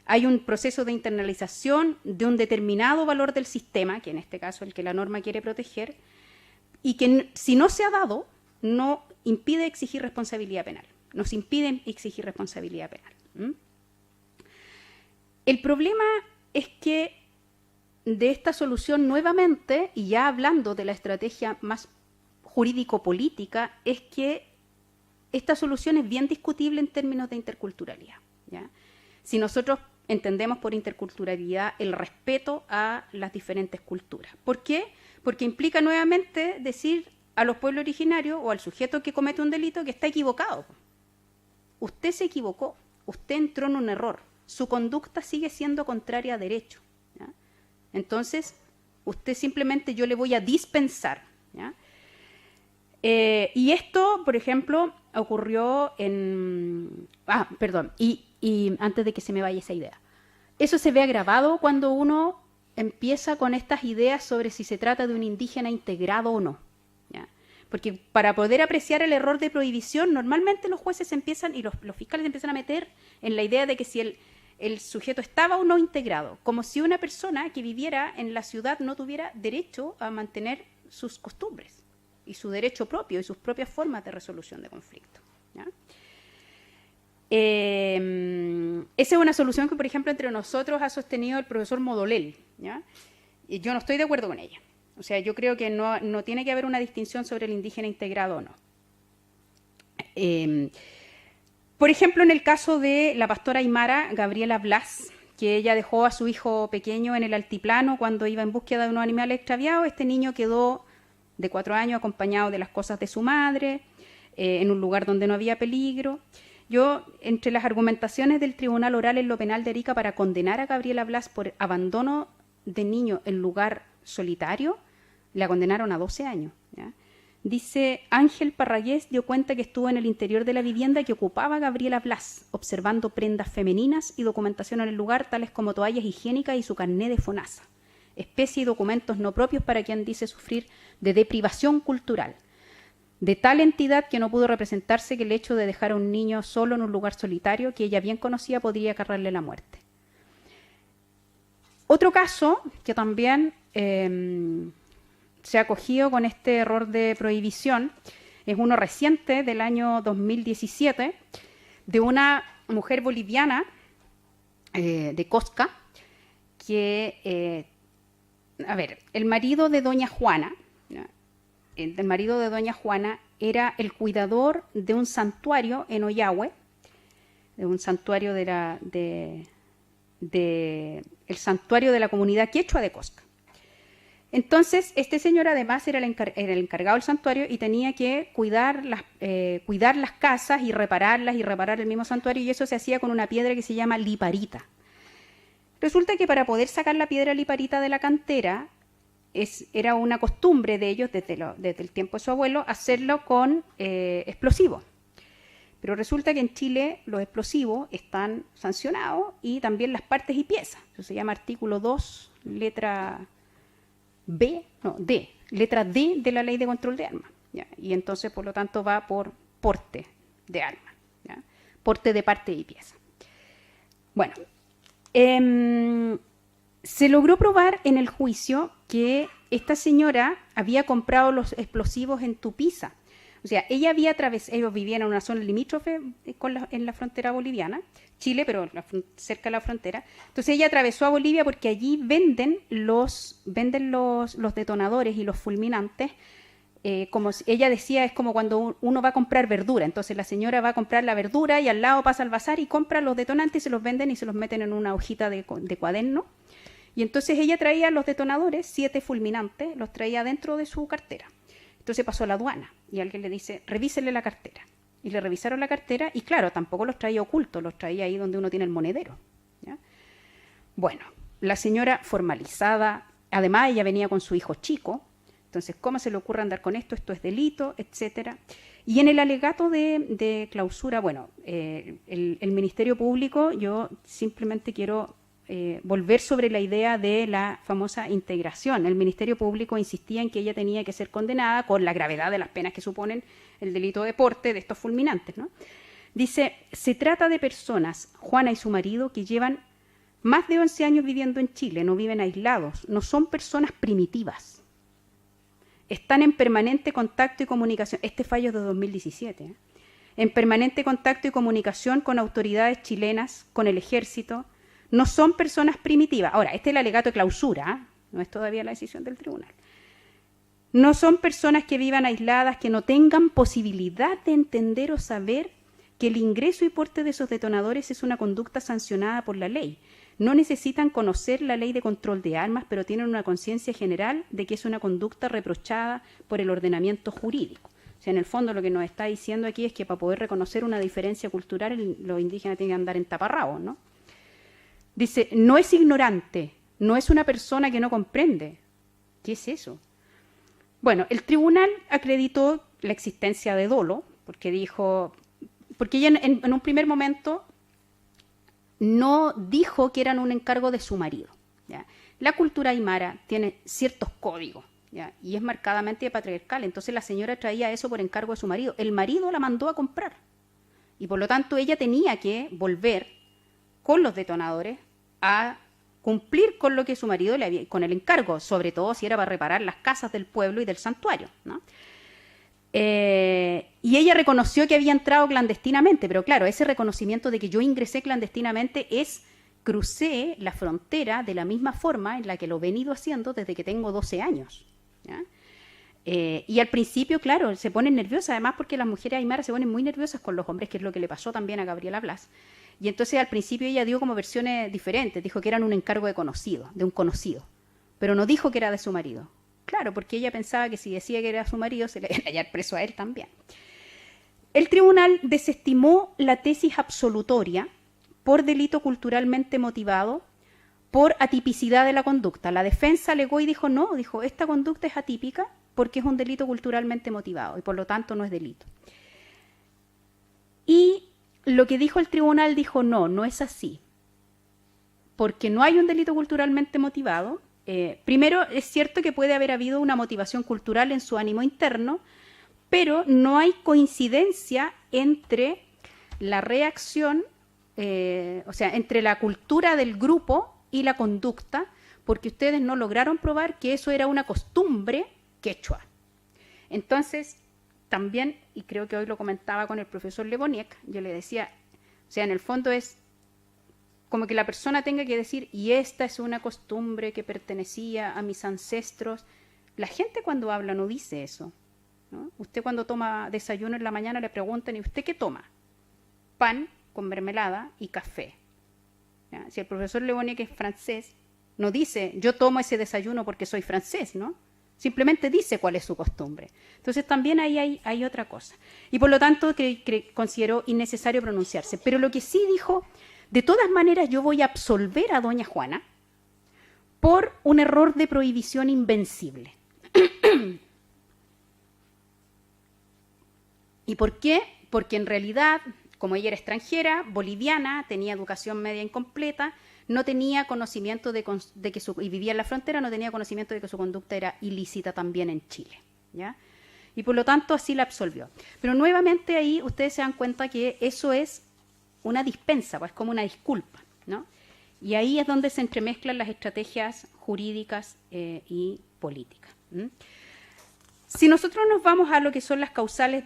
Hay un proceso de internalización de un determinado valor del sistema, que en este caso es el que la norma quiere proteger, y que si no se ha dado, no impide exigir responsabilidad penal. Nos impiden exigir responsabilidad penal. El problema es que de esta solución nuevamente, y ya hablando de la estrategia más jurídico-política, es que esta solución es bien discutible en términos de interculturalidad, ¿ya? Si nosotros entendemos por interculturalidad el respeto a las diferentes culturas. ¿Por qué? Porque implica nuevamente decir a los pueblos originarios o al sujeto que comete un delito que está equivocado. Usted se equivocó, usted entró en un error. su conducta sigue siendo contraria a derecho, ¿ya? Entonces, usted simplemente yo le voy a dispensar, ¿ya? Y esto, por ejemplo, ocurrió en... y antes de que se me vaya esa idea. Eso se ve agravado cuando uno empieza con estas ideas sobre si se trata de un indígena integrado o no, ¿ya? Porque para poder apreciar el error de prohibición, normalmente los jueces empiezan y los fiscales empiezan a meter en la idea de que si el sujeto estaba o no integrado, como si una persona que viviera en la ciudad no tuviera derecho a mantener sus costumbres y su derecho propio y sus propias formas de resolución de conflictos, ¿ya? Esa es una solución que, por ejemplo, entre nosotros ha sostenido el profesor Modolel, ¿ya? Y yo no estoy de acuerdo con ella. O sea, yo creo que no tiene que haber una distinción sobre el indígena integrado o no. Por ejemplo, en el caso de la pastora aymara Gabriela Blas, que ella dejó a su hijo pequeño en el altiplano cuando iba en búsqueda de unos animales extraviados. Este niño quedó de 4 años acompañado de las cosas de su madre, en un lugar donde no había peligro. Yo, entre las argumentaciones del Tribunal Oral en lo Penal de Arica para condenar a Gabriela Blas por abandono de niño en lugar solitario, la condenaron a 12 años, ¿ya? Dice, Ángel Parragués dio cuenta que estuvo en el interior de la vivienda que ocupaba Gabriela Blas, observando prendas femeninas y documentación en el lugar, tales como toallas higiénicas y su carné de FONASA, especie y documentos no propios para quien dice sufrir de deprivación cultural. De tal entidad que no pudo representarse que el hecho de dejar a un niño solo en un lugar solitario que ella bien conocía podría acarrearle la muerte. Otro caso que también se ha acogido con este error de prohibición es uno reciente del año 2017 de una mujer boliviana de Cosca que, el marido de doña Juana, ¿no? El marido de doña Juana era el cuidador de un santuario en Ollagüe, de un santuario el santuario de la comunidad quechua de Cosca. Entonces, este señor además era el encargado del santuario y tenía que cuidar las casas y reparar el mismo santuario, y eso se hacía con una piedra que se llama liparita. Resulta que para poder sacar la piedra liparita de la cantera, era una costumbre de ellos desde el tiempo de su abuelo hacerlo con explosivos. Pero resulta que en Chile los explosivos están sancionados y también las partes y piezas. Eso se llama artículo 2, letra D de la Ley de Control de Armas, ¿ya? Y entonces, por lo tanto, va por porte de armas, ¿ya? Porte de parte y pieza. Bueno, se logró probar en el juicio que esta señora había comprado los explosivos en Tupiza. O sea, ellos vivían en una zona limítrofe en la frontera boliviana, Chile, pero cerca de la frontera. Entonces ella atravesó a Bolivia porque allí venden los detonadores y los fulminantes. Como ella decía, es como cuando uno va a comprar verdura. Entonces la señora va a comprar la verdura y al lado pasa al bazar y compra los detonantes y se los venden y se los meten en una hojita de cuaderno. Y entonces ella traía los detonadores, 7 fulminantes, los traía dentro de su cartera. Entonces pasó a la aduana y alguien le dice, revísele la cartera. Y le revisaron la cartera y claro, tampoco los traía ocultos, los traía ahí donde uno tiene el monedero, ¿ya? Bueno, la señora formalizada, además ella venía con su hijo chico, entonces, ¿cómo se le ocurre andar con esto? Esto es delito, etcétera. Y en el alegato de clausura, bueno, el Ministerio Público, yo simplemente quiero volver sobre la idea de la famosa integración. El Ministerio Público insistía en que ella tenía que ser condenada con la gravedad de las penas que suponen el delito de porte de estos fulminantes, ¿no? Dice, se trata de personas, Juana y su marido, que llevan más de 11 años viviendo en Chile, no viven aislados, no son personas primitivas. Están en permanente contacto y comunicación, este fallo es de 2017, en permanente contacto y comunicación con autoridades chilenas, con el ejército, no son personas primitivas. Ahora, este es el alegato de clausura, no es todavía la decisión del tribunal. No son personas que vivan aisladas, que no tengan posibilidad de entender o saber que el ingreso y porte de esos detonadores es una conducta sancionada por la ley. No necesitan conocer la ley de control de armas, pero tienen una conciencia general de que es una conducta reprochada por el ordenamiento jurídico. O sea, en el fondo lo que nos está diciendo aquí es que para poder reconocer una diferencia cultural, los indígenas tienen que andar en taparrabos, ¿no? Dice, no es ignorante, no es una persona que no comprende. ¿Qué es eso? Bueno, el tribunal acreditó la existencia de dolo, porque ella en un primer momento no dijo que eran un encargo de su marido, ¿ya? La cultura aymara tiene ciertos códigos, ¿ya? Y es marcadamente patriarcal, entonces la señora traía eso por encargo de su marido. El marido la mandó a comprar y por lo tanto ella tenía que volver con los detonadores a cumplir con lo que su marido le había, con el encargo, sobre todo si era para reparar las casas del pueblo y del santuario, ¿no? Y ella reconoció que había entrado clandestinamente, pero claro, ese reconocimiento de que yo ingresé clandestinamente es crucé la frontera de la misma forma en la que lo he venido haciendo desde que tengo 12 años, ¿ya? Y al principio, claro, se ponen nerviosas, además porque las mujeres aymaras se ponen muy nerviosas con los hombres, que es lo que le pasó también a Gabriela Blas. Y entonces al principio ella dio como versiones diferentes, dijo que eran un encargo de un conocido, pero no dijo que era de su marido. Claro, porque ella pensaba que si decía que era su marido se le iba a hallar preso a él también. El tribunal desestimó la tesis absolutoria por delito culturalmente motivado, por atipicidad de la conducta. La defensa alegó y dijo, no, dijo, esta conducta es atípica porque es un delito culturalmente motivado y por lo tanto no es delito. Y lo que dijo el tribunal dijo, no, no es así, porque no hay un delito culturalmente motivado. Primero, es cierto que puede haber habido una motivación cultural en su ánimo interno, pero no hay coincidencia entre la reacción, o sea, entre la cultura del grupo y la conducta, porque ustedes no lograron probar que eso era una costumbre quechua. Entonces, también, y creo que hoy lo comentaba con el profesor Leboniek, yo le decía, o sea, en el fondo es como que la persona tenga que decir, y esta es una costumbre que pertenecía a mis ancestros. La gente cuando habla no dice eso, ¿no? Usted cuando toma desayuno en la mañana le preguntan, ¿y usted qué toma? Pan con mermelada y café. ¿Ya? Si el profesor Leboniek es francés, no dice, yo tomo ese desayuno porque soy francés, ¿no? Simplemente dice cuál es su costumbre. Entonces también ahí hay otra cosa. Y por lo tanto consideró innecesario pronunciarse. Pero lo que sí dijo, de todas maneras yo voy a absolver a doña Juana por un error de prohibición invencible. ¿Y por qué? Porque en realidad, como ella era extranjera, boliviana, tenía educación media incompleta, no tenía conocimiento y vivía en la frontera, no tenía conocimiento de que su conducta era ilícita también en Chile, ¿ya? Y por lo tanto así la absolvió. Pero nuevamente ahí ustedes se dan cuenta que eso es una dispensa, pues como una disculpa, ¿no? Y ahí es donde se entremezclan las estrategias jurídicas y políticas. Si nosotros nos vamos a lo que son las causales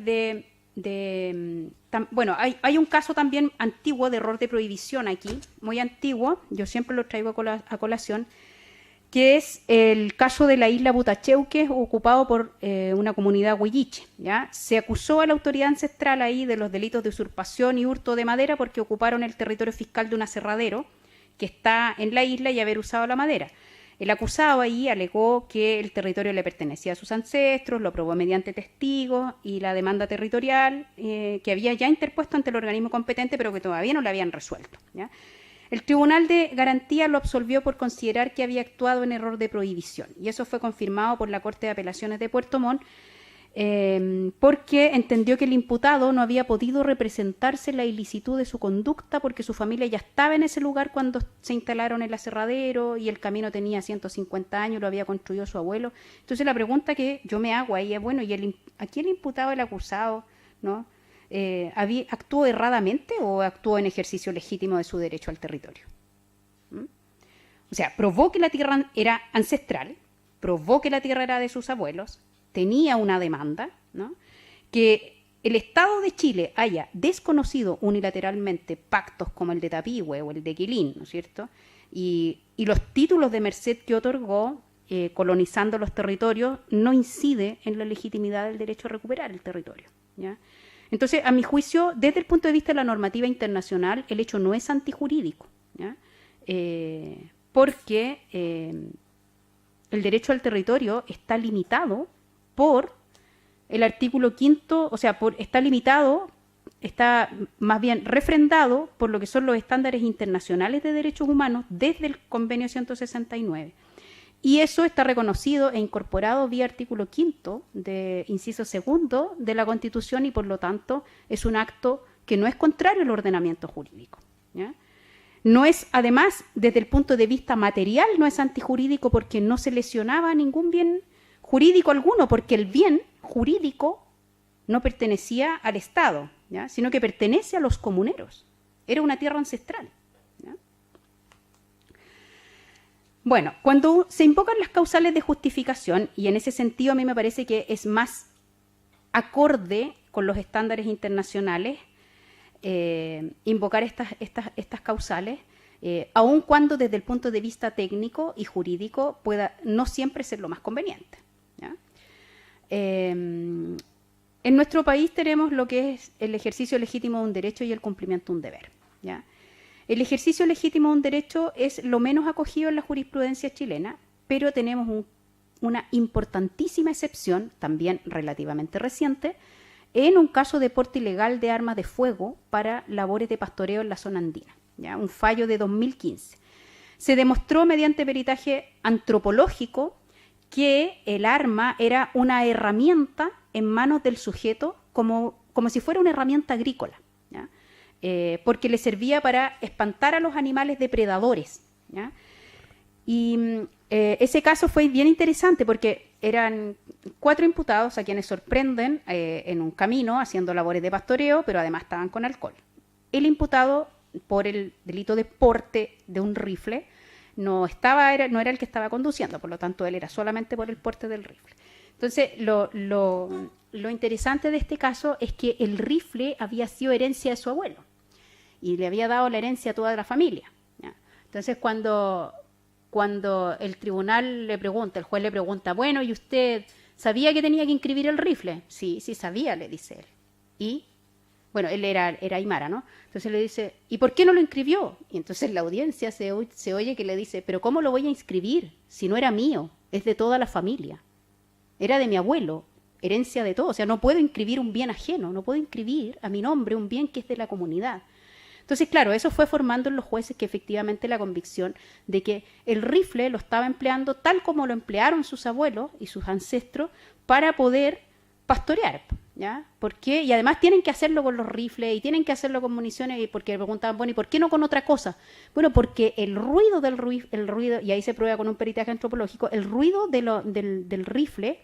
bueno, hay un caso también antiguo de error de prohibición aquí, muy antiguo, yo siempre lo traigo a colación, que es el caso de la isla Butacheuque, ocupado por una comunidad huilliche, ¿ya? Se acusó a la autoridad ancestral ahí de los delitos de usurpación y hurto de madera porque ocuparon el territorio fiscal de un aserradero que está en la isla y haber usado la madera. El acusado ahí alegó que el territorio le pertenecía a sus ancestros, lo probó mediante testigos y la demanda territorial que había ya interpuesto ante el organismo competente, pero que todavía no la habían resuelto, ¿ya? El Tribunal de Garantía lo absolvió por considerar que había actuado en error de prohibición, y eso fue confirmado por la Corte de Apelaciones de Puerto Montt, porque entendió que el imputado no había podido representarse la ilicitud de su conducta porque su familia ya estaba en ese lugar cuando se instalaron en el aserradero y el camino tenía 150 años, lo había construido su abuelo. Entonces la pregunta que yo me hago ahí es, bueno, ¿y aquí el imputado, el acusado, ¿no? ¿Actuó erradamente o actuó en ejercicio legítimo de su derecho al territorio? O sea, probó que la tierra era ancestral, probó que la tierra era de sus abuelos, tenía una demanda, ¿no? Que el Estado de Chile haya desconocido unilateralmente pactos como el de Tapigüe o el de Quilín, ¿no es cierto? Y los títulos de merced que otorgó colonizando los territorios no incide en la legitimidad del derecho a recuperar el territorio, ¿ya? Entonces, a mi juicio, desde el punto de vista de la normativa internacional, el hecho no es antijurídico, ¿ya? Porque el derecho al territorio está limitado por el artículo 5º, o sea, está limitado está más bien refrendado por lo que son los estándares internacionales de derechos humanos desde el convenio 169. Y eso está reconocido e incorporado vía artículo 5 de inciso 2 de la Constitución y por lo tanto es un acto que no es contrario al ordenamiento jurídico, ¿ya? No es, además, desde el punto de vista material, no es antijurídico porque no se lesionaba ningún bien jurídico alguno, porque el bien jurídico no pertenecía al Estado, ¿ya? Sino que pertenece a los comuneros. Era una tierra ancestral, ¿ya? Bueno, cuando se invocan las causales de justificación, y en ese sentido a mí me parece que es más acorde con los estándares internacionales, invocar estas causales, aun cuando desde el punto de vista técnico y jurídico pueda no siempre ser lo más conveniente, ¿ya? En nuestro país tenemos lo que es el ejercicio legítimo de un derecho y el cumplimiento de un deber, ¿ya? El ejercicio legítimo de un derecho es lo menos acogido en la jurisprudencia chilena, pero tenemos una importantísima excepción, también relativamente reciente, en un caso de porte ilegal de armas de fuego para labores de pastoreo en la zona andina, ¿ya? Un fallo de 2015. Se demostró mediante peritaje antropológico que el arma era una herramienta en manos del sujeto como si fuera una herramienta agrícola, ¿ya? Porque le servía para espantar a los animales depredadores, ¿ya? Y ese caso fue bien interesante porque eran 4 imputados a quienes sorprenden en un camino haciendo labores de pastoreo, pero además estaban con alcohol. El imputado por el delito de porte de un rifle no era el que estaba conduciendo, por lo tanto él era solamente por el porte del rifle. Entonces lo interesante de este caso es que el rifle había sido herencia de su abuelo y le había dado la herencia a toda la familia, ¿ya? Entonces cuando el tribunal le pregunta, el juez le pregunta, bueno, ¿y usted sabía que tenía que inscribir el rifle? Sí, sí sabía, le dice él. Y, bueno, él era aymara, ¿no? Entonces le dice, ¿y por qué no lo inscribió? Y entonces la audiencia se oye que le dice, ¿pero cómo lo voy a inscribir? Si no era mío, es de toda la familia. Era de mi abuelo, herencia de todo. O sea, no puedo inscribir un bien ajeno, no puedo inscribir a mi nombre un bien que es de la comunidad. Entonces, claro, eso fue formando en los jueces que efectivamente la convicción de que el rifle lo estaba empleando tal como lo emplearon sus abuelos y sus ancestros para poder pastorear, ¿ya? ¿Por qué? Y además tienen que hacerlo con los rifles y tienen que hacerlo con municiones y porque preguntaban, bueno, ¿y por qué no con otra cosa? Bueno, porque el ruido, y ahí se prueba con un peritaje antropológico, el ruido del rifle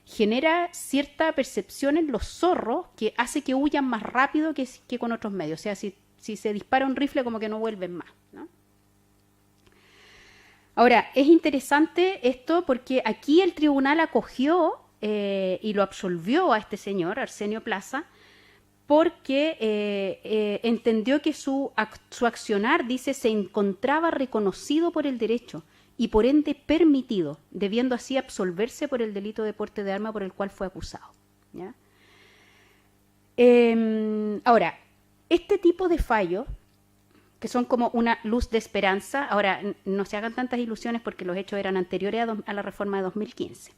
genera cierta percepción en los zorros que hace que huyan más rápido que con otros medios. O sea, si se dispara un rifle como que no vuelven más, ¿no? Ahora, es interesante esto porque aquí el tribunal acogió y lo absolvió a este señor, Arsenio Plaza, porque entendió que su accionar, dice, se encontraba reconocido por el derecho y por ende permitido, debiendo así absolverse por el delito de porte de arma por el cual fue acusado, ¿ya? Ahora, este tipo de fallos, que son como una luz de esperanza, ahora no se hagan tantas ilusiones porque los hechos eran anteriores a la reforma de 2015.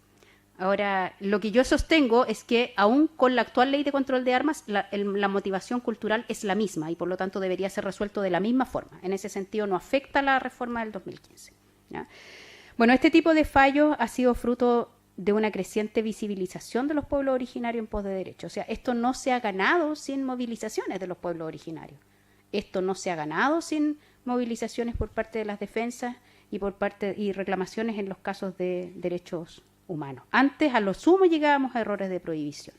Ahora, lo que yo sostengo es que aún con la actual ley de control de armas, la motivación cultural es la misma y por lo tanto debería ser resuelto de la misma forma. En ese sentido no afecta la reforma del 2015. ¿Ya? Bueno, este tipo de fallos ha sido fruto de una creciente visibilización de los pueblos originarios en pos de derechos. O sea, esto no se ha ganado sin movilizaciones de los pueblos originarios. Esto no se ha ganado sin movilizaciones por parte de las defensas y reclamaciones en los casos de derechos humanos. Antes, a lo sumo, llegábamos a errores de prohibición.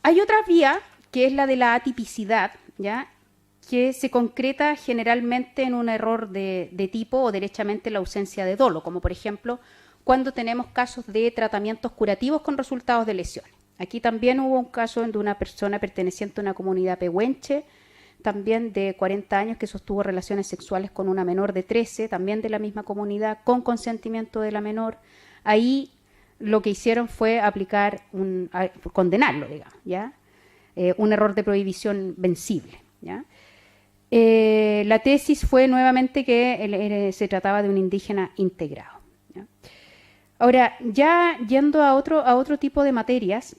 Hay otra vía, que es la de la atipicidad, ¿ya?, que se concreta generalmente en un error de tipo o derechamente la ausencia de dolo, como por ejemplo cuando tenemos casos de tratamientos curativos con resultados de lesiones. Aquí también hubo un caso de una persona perteneciente a una comunidad pehuenche, también de 40 años, que sostuvo relaciones sexuales con una menor de 13, también de la misma comunidad, con consentimiento de la menor. Ahí lo que hicieron fue condenarlo, digamos, ¿ya? Un error de prohibición vencible, ¿ya? La tesis fue nuevamente que se trataba de un indígena integrado, ¿ya? Ahora, ya yendo a otro tipo de materias,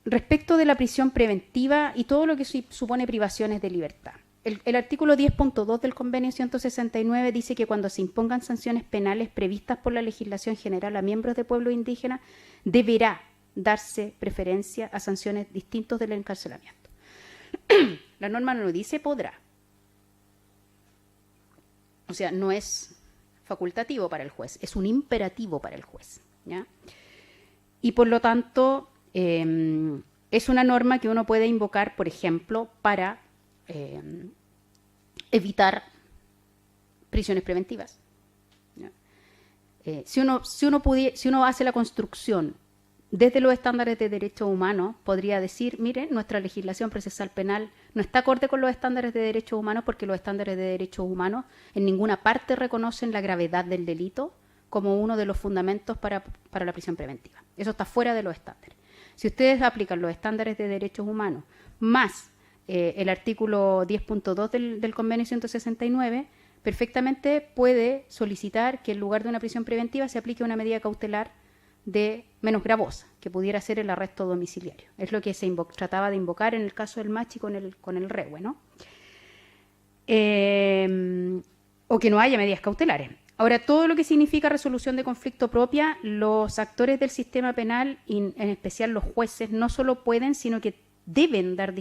respecto de la prisión preventiva y todo lo que supone privaciones de libertad. El artículo 10.2 del Convenio 169 dice que cuando se impongan sanciones penales previstas por la legislación general a miembros de pueblos indígenas, deberá darse preferencia a sanciones distintas del encarcelamiento. La norma no lo dice, podrá. O sea, no es facultativo para el juez, es un imperativo para el juez, ¿ya? Y por lo tanto, es una norma que uno puede invocar, por ejemplo, para evitar prisiones preventivas, ¿ya? Si uno hace la construcción desde los estándares de derechos humanos, podría decir, mire, nuestra legislación procesal penal no está acorde con los estándares de derechos humanos porque los estándares de derechos humanos en ninguna parte reconocen la gravedad del delito como uno de los fundamentos para la prisión preventiva. Eso está fuera de los estándares. Si ustedes aplican los estándares de derechos humanos más el artículo 10.2 del Convenio 169, perfectamente puede solicitar que en lugar de una prisión preventiva se aplique una medida cautelar de menos gravosa, que pudiera ser el arresto domiciliario. Es lo que se trataba de invocar en el caso del Machi con el Rehue, ¿no? O que no haya medidas cautelares. Ahora, todo lo que significa resolución de conflicto propia, los actores del sistema penal, y en especial los jueces, no solo pueden, sino que deben dar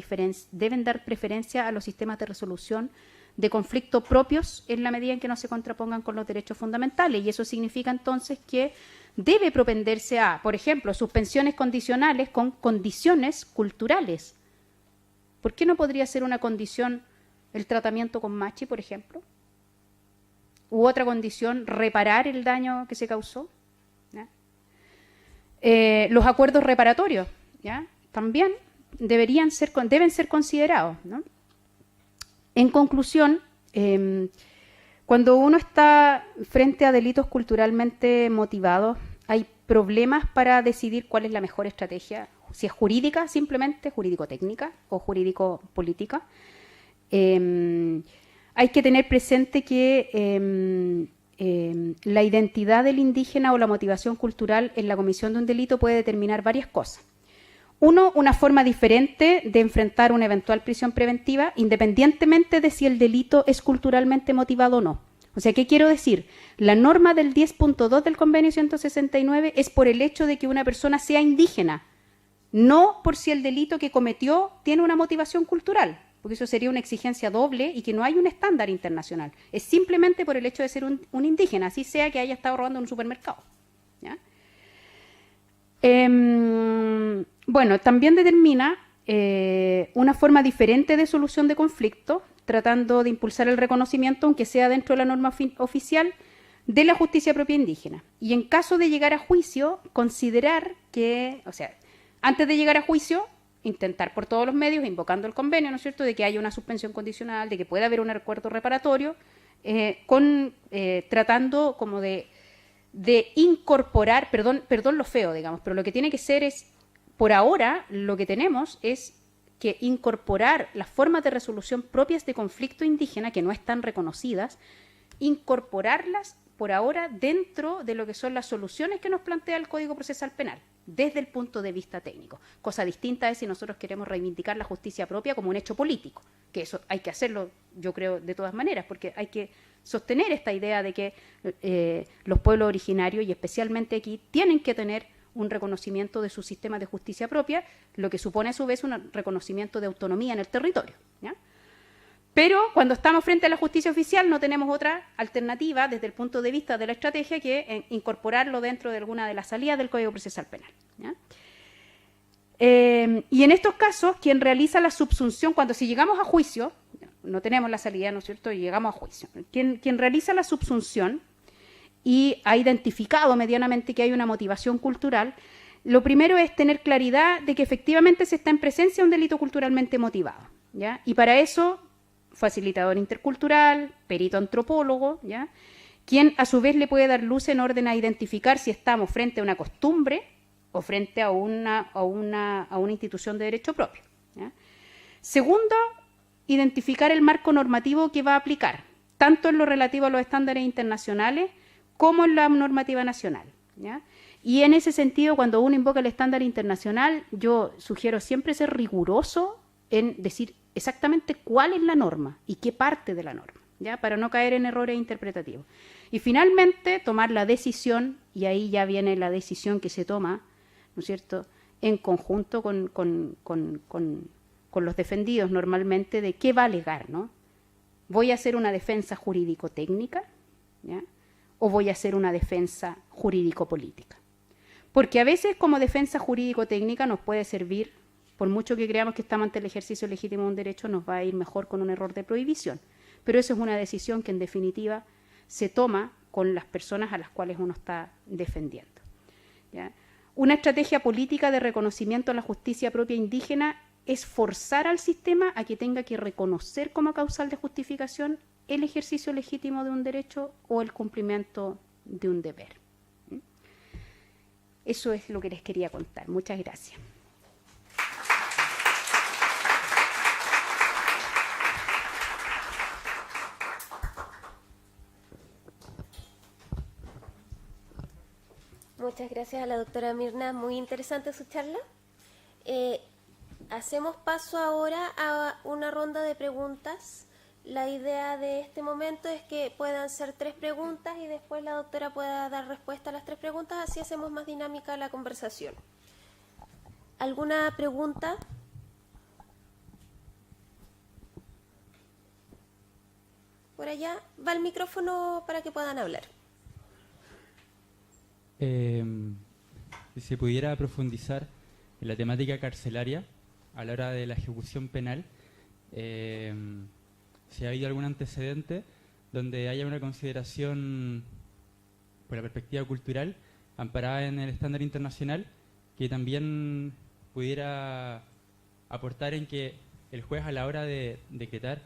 preferencia a los sistemas de resolución de conflicto propios en la medida en que no se contrapongan con los derechos fundamentales. Y eso significa entonces que debe propenderse a, por ejemplo, suspensiones condicionales con condiciones culturales. ¿Por qué no podría ser una condición el tratamiento con Machi, por ejemplo? U otra condición, reparar el daño que se causó, ¿ya? Los acuerdos reparatorios, ¿ya? También deben ser considerados, ¿no? En conclusión, cuando uno está frente a delitos culturalmente motivados, hay problemas para decidir cuál es la mejor estrategia, si es jurídica simplemente, jurídico-técnica o jurídico-política. Hay que tener presente que la identidad del indígena o la motivación cultural en la comisión de un delito puede determinar varias cosas. Uno, una forma diferente de enfrentar una eventual prisión preventiva, independientemente de si el delito es culturalmente motivado o no. O sea, ¿qué quiero decir? La norma del 10.2 del Convenio 169 es por el hecho de que una persona sea indígena, no por si el delito que cometió tiene una motivación cultural, porque eso sería una exigencia doble y que no hay un estándar internacional. Es simplemente por el hecho de ser un indígena, así sea que haya estado robando en un supermercado, ¿ya? Bueno, también determina una forma diferente de solución de conflictos, tratando de impulsar el reconocimiento, aunque sea dentro de la norma oficial, de la justicia propia indígena. Y en caso de llegar a juicio, considerar que, o sea, antes de llegar a juicio, intentar por todos los medios, invocando el convenio, ¿no es cierto?, de que haya una suspensión condicional, de que pueda haber un acuerdo reparatorio, tratando como de incorporar, perdón lo feo, digamos, pero lo que tiene que ser es, por ahora, lo que tenemos es que incorporar las formas de resolución propias de conflicto indígena, que no están reconocidas, incorporarlas por ahora dentro de lo que son las soluciones que nos plantea el Código Procesal Penal, desde el punto de vista técnico. Cosa distinta es si nosotros queremos reivindicar la justicia propia como un hecho político, que eso hay que hacerlo, yo creo, de todas maneras, porque hay que sostener esta idea de que los pueblos originarios, y especialmente aquí, tienen que tener un reconocimiento de su sistema de justicia propia, lo que supone a su vez un reconocimiento de autonomía en el territorio, ¿ya? Pero cuando estamos frente a la justicia oficial no tenemos otra alternativa desde el punto de vista de la estrategia que incorporarlo dentro de alguna de las salidas del Código Procesal Penal, ¿ya? Y en estos casos, quien realiza la subsunción, si llegamos a juicio, no tenemos la salida, ¿no es cierto?, y llegamos a juicio, quien realiza la subsunción y ha identificado medianamente que hay una motivación cultural, lo primero es tener claridad de que efectivamente se está en presencia de un delito culturalmente motivado, ¿ya? Y para eso, facilitador intercultural, perito antropólogo, ¿ya?, quien a su vez le puede dar luz en orden a identificar si estamos frente a una costumbre o frente a una institución de derecho propio, ¿ya? Segundo, identificar el marco normativo que va a aplicar, tanto en lo relativo a los estándares internacionales como en la normativa nacional, ¿ya? Y en ese sentido, cuando uno invoca el estándar internacional, yo sugiero siempre ser riguroso en decir exactamente cuál es la norma y qué parte de la norma, ¿ya? Para no caer en errores interpretativos. Y finalmente, tomar la decisión, y ahí ya viene la decisión que se toma, ¿no es cierto?, en conjunto con los defendidos normalmente, de qué va a alegar, ¿no? ¿Voy a hacer una defensa jurídico-técnica, ¿ya?, o voy a hacer una defensa jurídico-política? Porque a veces como defensa jurídico-técnica nos puede servir, por mucho que creamos que estamos ante el ejercicio legítimo de un derecho, nos va a ir mejor con un error de prohibición. Pero eso es una decisión que en definitiva se toma con las personas a las cuales uno está defendiendo, ¿ya? Una estrategia política de reconocimiento a la justicia propia indígena es forzar al sistema a que tenga que reconocer como causal de justificación el ejercicio legítimo de un derecho o el cumplimiento de un deber. Eso es lo que les quería contar. Muchas gracias. Muchas gracias a la doctora Mirna, muy interesante su charla. Hacemos paso ahora a una ronda de preguntas. La idea de este momento es que puedan ser 3 preguntas y después la doctora pueda dar respuesta a las 3 preguntas, así hacemos más dinámica la conversación. ¿Alguna pregunta? Por allá va el micrófono para que puedan hablar. Si se pudiera profundizar en la temática carcelaria a la hora de la ejecución penal, si ha habido algún antecedente donde haya una consideración por la perspectiva cultural amparada en el estándar internacional que también pudiera aportar en que el juez, a la hora de decretar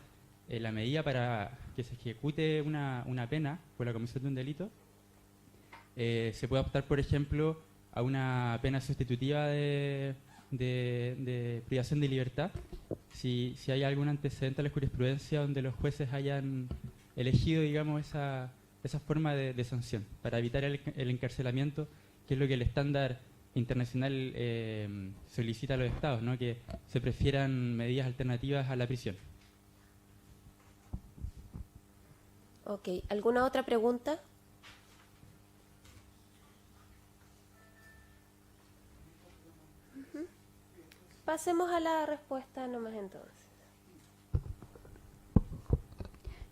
la medida para que se ejecute una pena por la comisión de un delito, se puede optar, por ejemplo, a una pena sustitutiva de privación de libertad, si hay algún antecedente a la jurisprudencia donde los jueces hayan elegido, digamos, esa forma de sanción para evitar el encarcelamiento, que es lo que el estándar internacional solicita a los estados, ¿no?, que se prefieran medidas alternativas a la prisión. Ok, ¿alguna otra pregunta? Pasemos a la respuesta nomás entonces.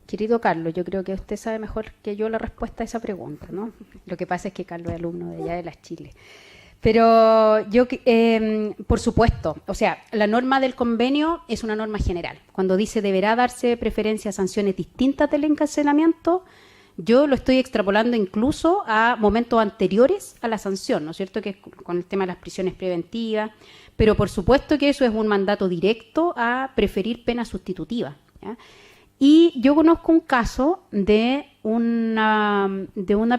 Querido Carlos, yo creo que usted sabe mejor que yo la respuesta a esa pregunta, ¿no? Lo que pasa es que Carlos es alumno de allá de las Chile. Pero yo, por supuesto, o sea, la norma del convenio es una norma general. Cuando dice deberá darse preferencia a sanciones distintas del encarcelamiento, yo lo estoy extrapolando incluso a momentos anteriores a la sanción, ¿no es cierto?, que es con el tema de las prisiones preventivas, pero por supuesto que eso es un mandato directo a preferir pena sustitutiva, ¿ya? Y yo conozco un caso de una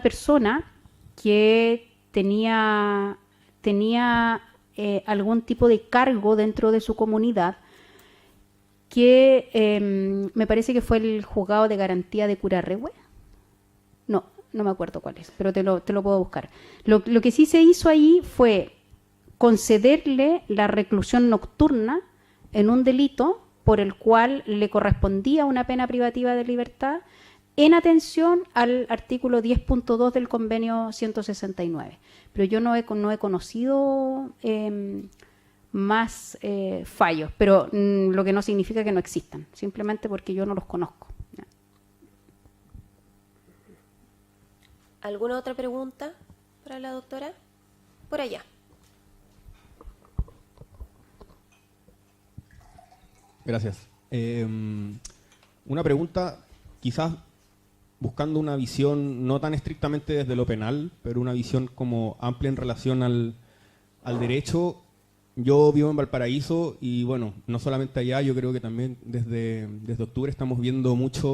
persona que tenía algún tipo de cargo dentro de su comunidad, que me parece que fue el juzgado de garantía de Curarrehue. No me acuerdo cuál es, pero te lo puedo buscar. Lo que sí se hizo ahí fue concederle la reclusión nocturna en un delito por el cual le correspondía una pena privativa de libertad en atención al artículo 10.2 del convenio 169. Pero yo no he conocido más fallos, pero lo que no significa que no existan, simplemente porque yo no los conozco. ¿Alguna otra pregunta para la doctora? Por allá. Gracias. Una pregunta, quizás buscando una visión no tan estrictamente desde lo penal, pero una visión como amplia en relación al derecho. Yo vivo en Valparaíso y bueno, no solamente allá, yo creo que también desde octubre estamos viendo mucha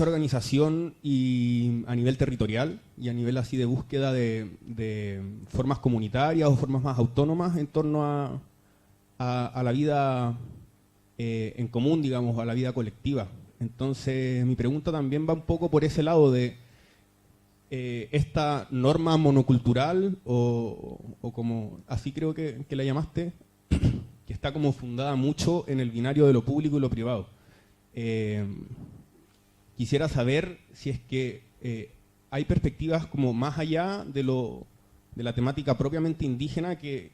organización y a nivel territorial y a nivel así de búsqueda de formas comunitarias o formas más autónomas en torno a la vida en común, digamos, a la vida colectiva. Entonces, mi pregunta también va un poco por ese lado de esta norma monocultural, o como así creo que la llamaste, que está como fundada mucho en el binario de lo público y lo privado. Quisiera saber si es que hay perspectivas como más allá de la temática propiamente indígena que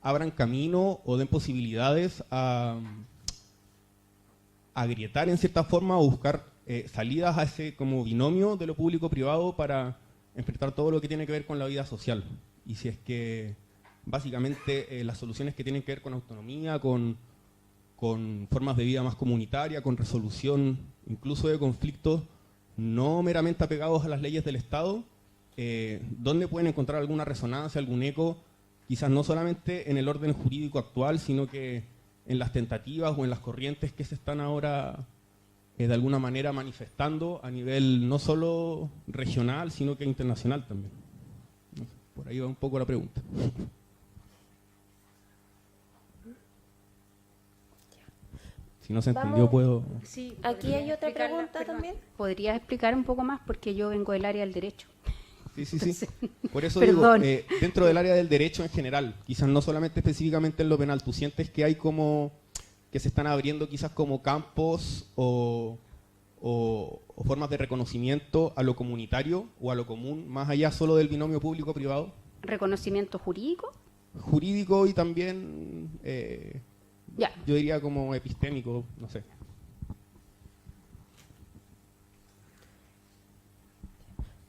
abran camino o den posibilidades a agrietar en cierta forma o buscar salidas a ese como binomio de lo público-privado para enfrentar todo lo que tiene que ver con la vida social. Y si es que básicamente las soluciones que tienen que ver con autonomía, con formas de vida más comunitaria, con resolución incluso de conflictos no meramente apegados a las leyes del Estado, ¿dónde pueden encontrar alguna resonancia, algún eco? Quizás no solamente en el orden jurídico actual, sino que en las tentativas o en las corrientes que se están ahora de alguna manera manifestando a nivel no solo regional, sino que internacional también. No sé, por ahí va un poco la pregunta. Si no se entendió, puedo... Sí, Aquí podría hay otra explicarla, pregunta perdón. también. ¿Podrías explicar un poco más? Porque yo vengo del área del derecho. Sí. Por eso Perdón. digo, dentro del área del derecho en general, quizás no solamente específicamente en lo penal, ¿tú sientes que hay como que se están abriendo quizás como campos o formas de reconocimiento a lo comunitario o a lo común, más allá solo del binomio público-privado? ¿Reconocimiento jurídico? Jurídico y también, Ya. yo diría como epistémico, no sé.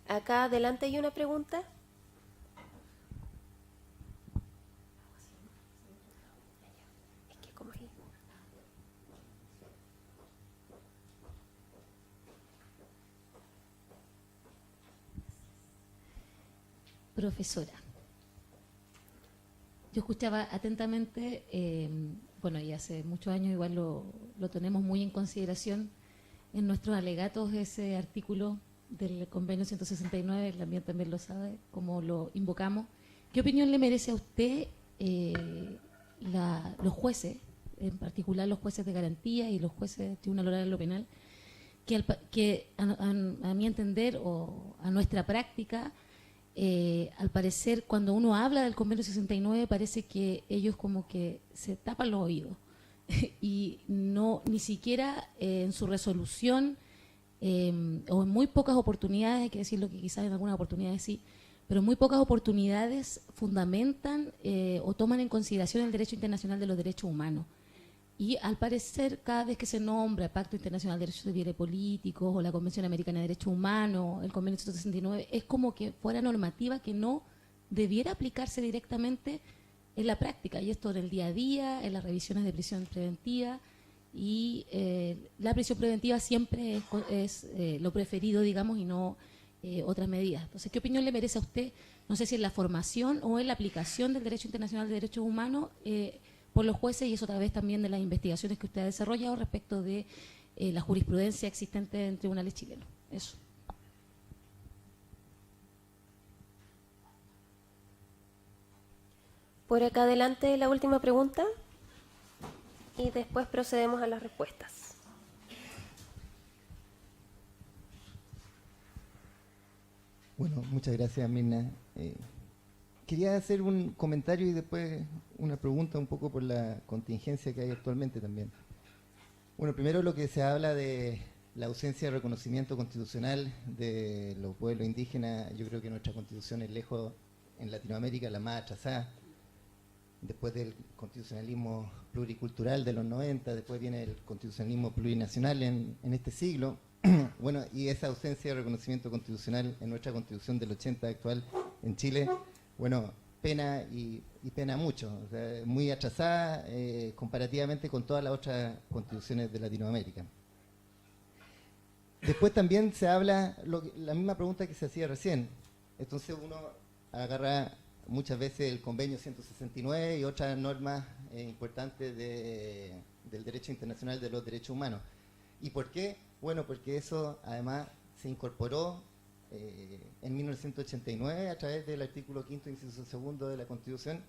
Acá adelante hay una pregunta. Es que como ahí. Profesora, yo escuchaba atentamente, bueno, y hace muchos años igual lo tenemos muy en consideración en nuestros alegatos, ese artículo del convenio 169, también lo sabe, como lo invocamos. ¿Qué opinión le merece a usted los jueces, en particular los jueces de garantía y los jueces del Tribunal Oral en lo Penal, que a mi entender o a nuestra práctica, al parecer cuando uno habla del convenio 69 parece que ellos como que se tapan los oídos y no ni siquiera en su resolución o en muy pocas oportunidades, hay que decirlo que quizás en algunas oportunidades sí, pero en muy pocas oportunidades fundamentan o toman en consideración el derecho internacional de los derechos humanos. Y al parecer, cada vez que se nombra el Pacto Internacional de Derechos Civiles y Políticos o la Convención Americana de Derechos Humanos, el Convenio 169, es como que fuera normativa que no debiera aplicarse directamente en la práctica. Y esto en el día a día, en las revisiones de prisión preventiva. Y la prisión preventiva siempre es lo preferido, digamos, y no otras medidas. Entonces, ¿qué opinión le merece a usted? No sé si en la formación o en la aplicación del Derecho Internacional de Derechos Humanos por los jueces, y eso a través también de las investigaciones que usted ha desarrollado respecto de la jurisprudencia existente en tribunales chilenos. Eso. Por acá adelante la última pregunta y después procedemos a las respuestas. Bueno, muchas gracias, Mirna. Quería hacer un comentario y después una pregunta un poco por la contingencia que hay actualmente también. Bueno, primero lo que se habla de la ausencia de reconocimiento constitucional de los pueblos indígenas. Yo creo que nuestra constitución es lejos en Latinoamérica la más atrasada. Después del constitucionalismo pluricultural de los 90, después viene el constitucionalismo plurinacional en este siglo. Bueno, y esa ausencia de reconocimiento constitucional en nuestra constitución del 80 actual en Chile, bueno, pena y pena mucho, o sea, muy atrasada comparativamente con todas las otras constituciones de Latinoamérica. Después también se habla, la misma pregunta que se hacía recién, entonces uno agarra muchas veces el convenio 169 y otras normas importantes del derecho internacional de los derechos humanos. ¿Y por qué? Bueno, porque eso además se incorporó en 1989 a través del artículo 5º, inciso 2 de la Constitución,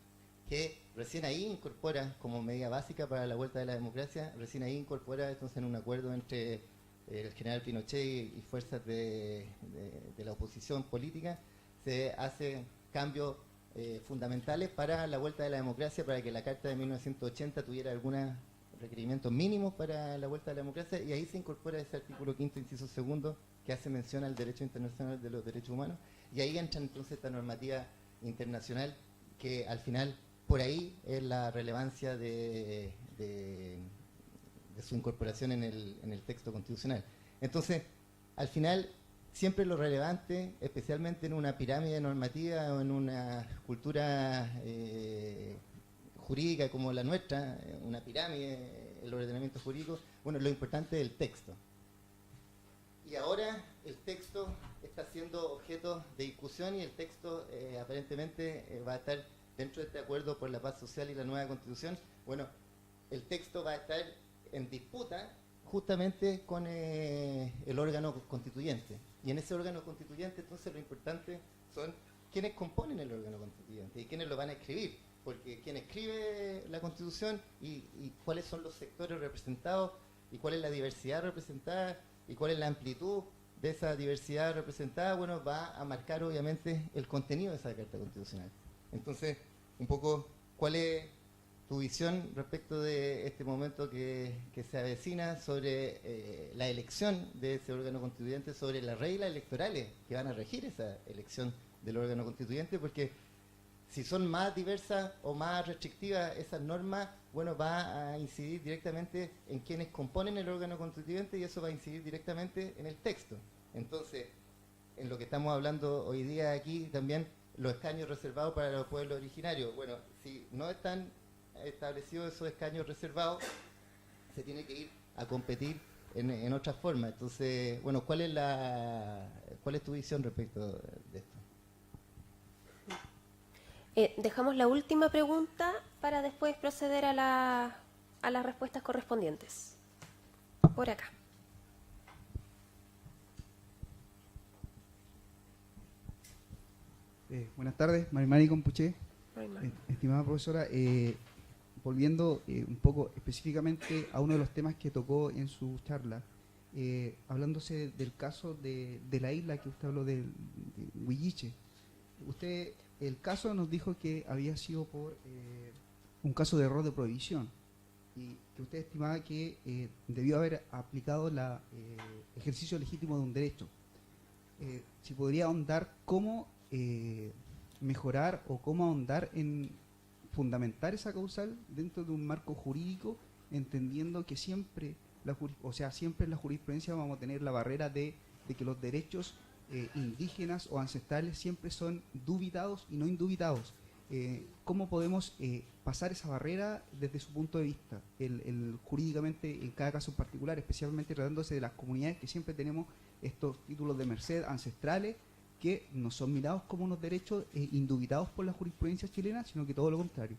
que recién ahí incorpora como medida básica para la vuelta de la democracia, recién ahí incorpora entonces en un acuerdo entre el general Pinochet y fuerzas de la oposición política, se hacen cambios fundamentales para la vuelta de la democracia, para que la Carta de 1980 tuviera algunos requerimientos mínimos para la vuelta de la democracia, y ahí se incorpora ese artículo 5º, inciso 2º, que hace mención al derecho internacional de los derechos humanos, y ahí entra entonces esta normativa internacional, que al final, por ahí es la relevancia de su incorporación en el texto constitucional. Entonces, al final, siempre lo relevante, especialmente en una pirámide normativa o en una cultura jurídica como la nuestra, una pirámide, el ordenamiento jurídico, bueno, lo importante es el texto. Y ahora el texto está siendo objeto de discusión, y el texto aparentemente va a estar dentro de este acuerdo por la paz social y la nueva constitución. Bueno, el texto va a estar en disputa justamente con el órgano constituyente. Y en ese órgano constituyente, entonces, lo importante son quienes componen el órgano constituyente y quienes lo van a escribir. Porque quien escribe la Constitución y cuáles son los sectores representados y cuál es la diversidad representada y cuál es la amplitud de esa diversidad representada, bueno, va a marcar obviamente el contenido de esa Carta Constitucional. Entonces, un poco, ¿cuál es tu visión respecto de este momento que se avecina sobre la elección de ese órgano constituyente, sobre las reglas electorales que van a regir esa elección del órgano constituyente? Porque si son más diversas o más restrictivas esas normas, bueno, va a incidir directamente en quienes componen el órgano constituyente, y eso va a incidir directamente en el texto. Entonces, en lo que estamos hablando hoy día aquí también, los escaños reservados para los pueblos originarios. Bueno, si no están establecidos esos escaños reservados, se tiene que ir a competir en otras formas. Entonces, bueno, ¿cuál es tu visión respecto de esto? Dejamos la última pregunta para después proceder a las respuestas correspondientes. Por acá. Buenas tardes, Marimari Compuché. Marimari. Estimada profesora, volviendo un poco específicamente a uno de los temas que tocó en su charla, hablándose del caso de la isla que usted habló de Huilliche. Usted, el caso nos dijo que había sido por un caso de error de prohibición, y que usted estimaba que debió haber aplicado el ejercicio legítimo de un derecho. Si podría ahondar cómo mejorar o cómo ahondar en fundamentar esa causal dentro de un marco jurídico, entendiendo que siempre siempre en la jurisprudencia vamos a tener la barrera de que los derechos indígenas o ancestrales siempre son dubitados y no indubitados. ¿Cómo podemos pasar esa barrera desde su punto de vista, jurídicamente en cada caso en particular, especialmente tratándose de las comunidades que siempre tenemos estos títulos de merced ancestrales que no son mirados como unos derechos indubitados por la jurisprudencia chilena, sino que todo lo contrario?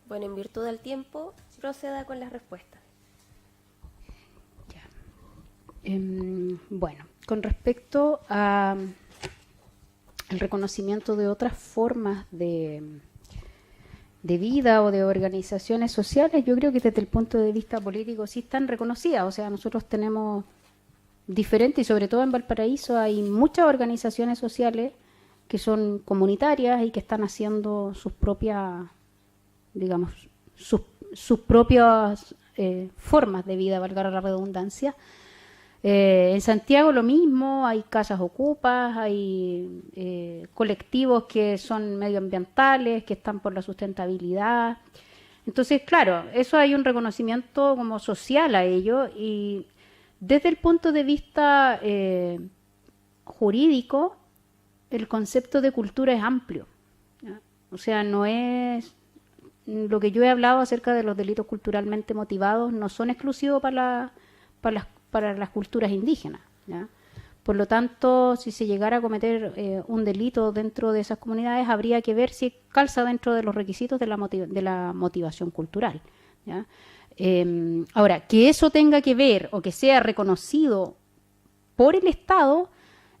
Bueno, en virtud del tiempo, proceda con las respuestas. Bueno, con respecto al reconocimiento de otras formas de vida o de organizaciones sociales, yo creo que desde el punto de vista político sí están reconocidas. O sea, nosotros tenemos diferentes, y sobre todo en Valparaíso hay muchas organizaciones sociales que son comunitarias y que están haciendo sus propias, digamos, sus propias formas de vida, valga la redundancia. En Santiago lo mismo, hay casas ocupas, hay colectivos que son medioambientales, que están por la sustentabilidad. Entonces, claro, eso hay un reconocimiento como social a ello, y desde el punto de vista jurídico, el concepto de cultura es amplio, ¿ya? O sea, no es... Lo que yo he hablado acerca de los delitos culturalmente motivados no son exclusivos para las culturas indígenas, ¿ya? Por lo tanto, si se llegara a cometer un delito dentro de esas comunidades, habría que ver si calza dentro de los requisitos de la motivación cultural, ¿ya? Ahora, que eso tenga que ver o que sea reconocido por el Estado,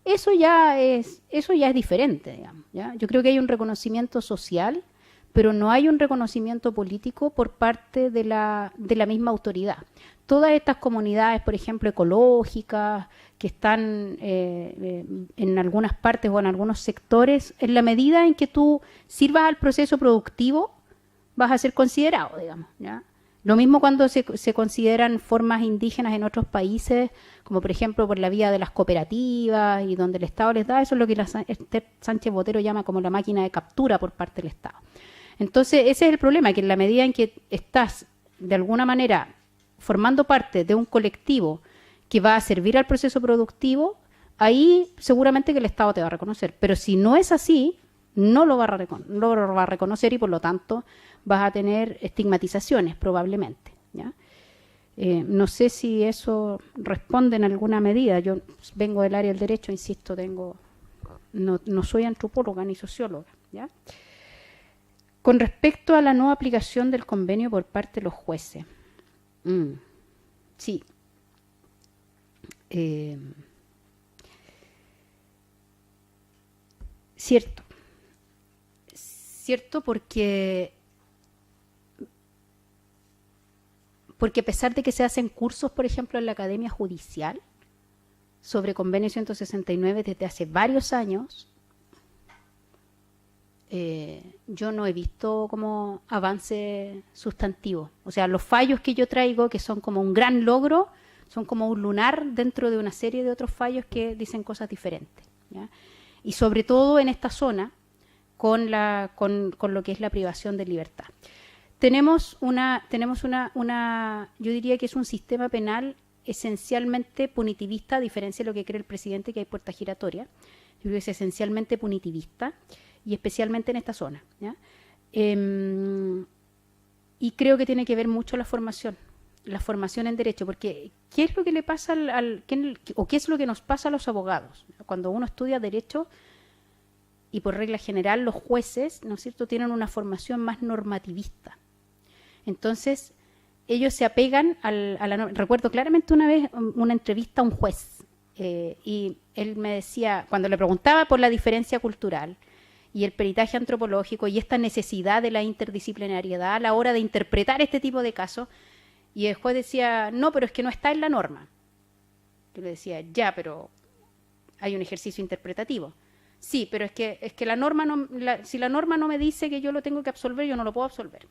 eso ya es diferente, digamos, ¿ya? Yo creo que hay un reconocimiento social, pero no hay un reconocimiento político por parte de la misma autoridad. Todas estas comunidades, por ejemplo, ecológicas, que están en algunas partes o en algunos sectores, en la medida en que tú sirvas al proceso productivo, vas a ser considerado, digamos, ¿ya? Lo mismo cuando se consideran formas indígenas en otros países, como por ejemplo por la vía de las cooperativas y donde el Estado les da, eso es lo que Esther Sánchez Botero llama como la máquina de captura por parte del Estado. Entonces ese es el problema, que en la medida en que estás de alguna manera formando parte de un colectivo que va a servir al proceso productivo, ahí seguramente que el Estado te va a reconocer. Pero si no es así, no lo va a reconocer y por lo tanto vas a tener estigmatizaciones probablemente, ¿ya? No sé si eso responde en alguna medida. Yo vengo del área del derecho, insisto, no soy antropóloga ni socióloga, ¿ya? Con respecto a la no aplicación del convenio por parte de los jueces, sí. Cierto, porque a pesar de que se hacen cursos, por ejemplo, en la Academia Judicial sobre Convenio 169 desde hace varios años, yo no he visto como avance sustantivo. O sea, los fallos que yo traigo, que son como un gran logro, son como un lunar dentro de una serie de otros fallos que dicen cosas diferentes, ¿ya? Y sobre todo en esta zona, con lo que es la privación de libertad. Tenemos una, yo diría que es un sistema penal esencialmente punitivista, a diferencia de lo que cree el presidente, que hay puerta giratoria. Yo creo que es esencialmente punitivista, y especialmente en esta zona, ¿ya? Y creo que tiene que ver mucho la formación en derecho, porque ¿qué es lo que le pasa qué es lo que nos pasa a los abogados? Cuando uno estudia derecho, y por regla general los jueces, ¿no es cierto?, tienen una formación más normativista. Entonces, ellos se apegan a la norma. Recuerdo claramente una vez una entrevista a un juez, y él me decía, cuando le preguntaba por la diferencia cultural y el peritaje antropológico y esta necesidad de la interdisciplinariedad a la hora de interpretar este tipo de casos, y el juez decía, no, pero es que no está en la norma. Yo le decía, ya, pero hay un ejercicio interpretativo. Sí, pero es que la norma si la norma no me dice que yo lo tengo que absolver, yo no lo puedo absolver.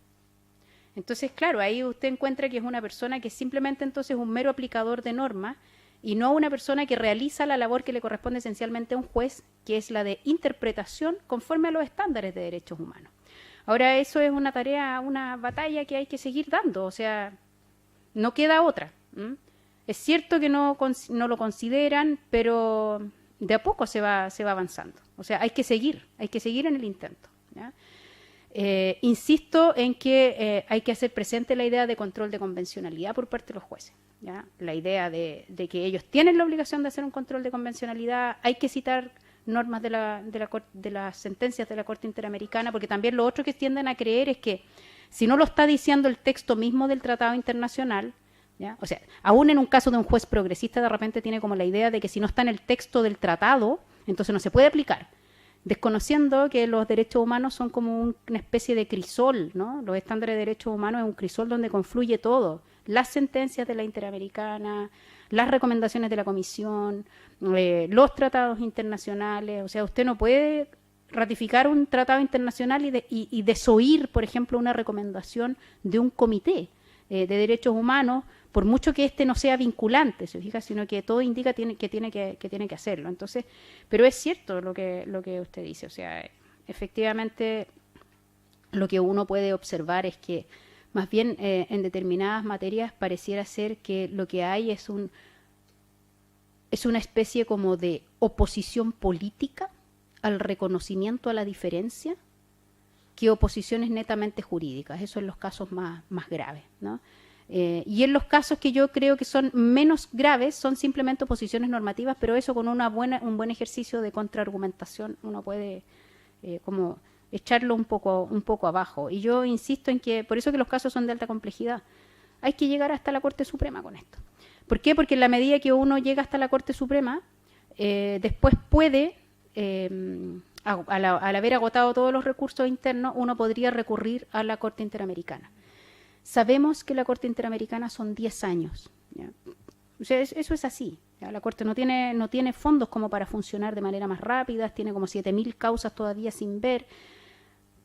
Entonces, claro, ahí usted encuentra que es una persona que simplemente entonces es un mero aplicador de normas y no una persona que realiza la labor que le corresponde esencialmente a un juez, que es la de interpretación conforme a los estándares de derechos humanos. Ahora, eso es una tarea, una batalla que hay que seguir dando, o sea, no queda otra. Es cierto que no lo consideran, pero de a poco se va avanzando. O sea, hay que seguir en el intento, ¿ya? Insisto en que hay que hacer presente la idea de control de convencionalidad por parte de los jueces, ¿ya? La idea de que ellos tienen la obligación de hacer un control de convencionalidad. Hay que citar normas de las sentencias de la Corte Interamericana, porque también lo otro que tienden a creer es que si no lo está diciendo el texto mismo del tratado internacional, ¿ya? O sea, aún en un caso de un juez progresista, de repente tiene como la idea de que si no está en el texto del tratado, entonces no se puede aplicar, desconociendo que los derechos humanos son como una especie de crisol, ¿no? Los estándares de derechos humanos es un crisol donde confluye todo, las sentencias de la Interamericana, las recomendaciones de la Comisión, los tratados internacionales. O sea, usted no puede ratificar un tratado internacional y desoír, por ejemplo, una recomendación de un comité de derechos humanos, por mucho que este no sea vinculante, se fija, sino que todo indica que tiene que hacerlo. Entonces, pero es cierto lo que usted dice, o sea, efectivamente lo que uno puede observar es que más bien en determinadas materias pareciera ser que lo que hay es una especie como de oposición política al reconocimiento a la diferencia, que oposiciones netamente jurídicas. Eso en los casos más graves, ¿no? Y en los casos que yo creo que son menos graves son simplemente oposiciones normativas, pero eso con un buen ejercicio de contraargumentación uno puede como echarlo un poco abajo. Y yo insisto en que, por eso que los casos son de alta complejidad, hay que llegar hasta la Corte Suprema con esto. ¿Por qué? Porque en la medida que uno llega hasta la Corte Suprema, después puede al haber agotado todos los recursos internos, uno podría recurrir a la Corte Interamericana. Sabemos que la Corte Interamericana son 10 años. ¿Ya? O sea, eso es así. ¿Ya? La Corte no tiene fondos como para funcionar de manera más rápida, tiene como 7.000 causas todavía sin ver,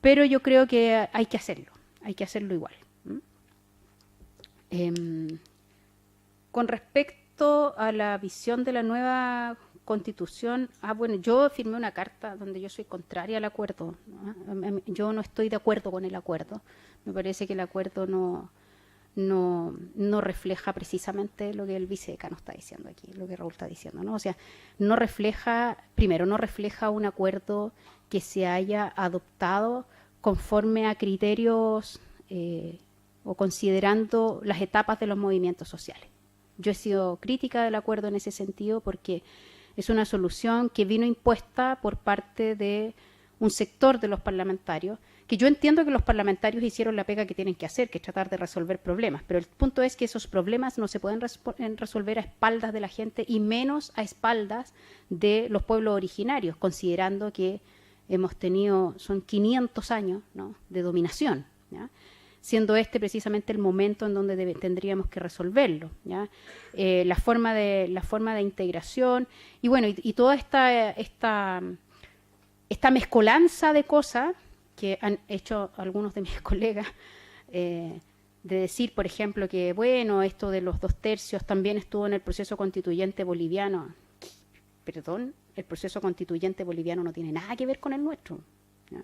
pero yo creo que hay que hacerlo igual. Con respecto a la visión de la nueva Constitución, bueno, yo firmé una carta donde yo soy contraria al acuerdo, ¿no? Yo no estoy de acuerdo con el acuerdo. Me parece que el acuerdo no refleja precisamente lo que el vicedecano está diciendo aquí, lo que Raúl está diciendo, ¿no? O sea, no refleja un acuerdo que se haya adoptado conforme a criterios o considerando las etapas de los movimientos sociales. Yo he sido crítica del acuerdo en ese sentido porque es una solución que vino impuesta por parte de un sector de los parlamentarios, que yo entiendo que los parlamentarios hicieron la pega que tienen que hacer, que es tratar de resolver problemas, pero el punto es que esos problemas no se pueden resolver a espaldas de la gente y menos a espaldas de los pueblos originarios, considerando que son 500 años, ¿no?, de dominación, ¿ya? Siendo este precisamente el momento en donde tendríamos que resolverlo, ¿ya? La forma de integración y bueno, y toda esta mezcolanza de cosas que han hecho algunos de mis colegas, de decir, por ejemplo, que bueno, esto de los 2/3 también estuvo en el proceso constituyente boliviano. Perdón, el proceso constituyente boliviano no tiene nada que ver con el nuestro, ¿ya?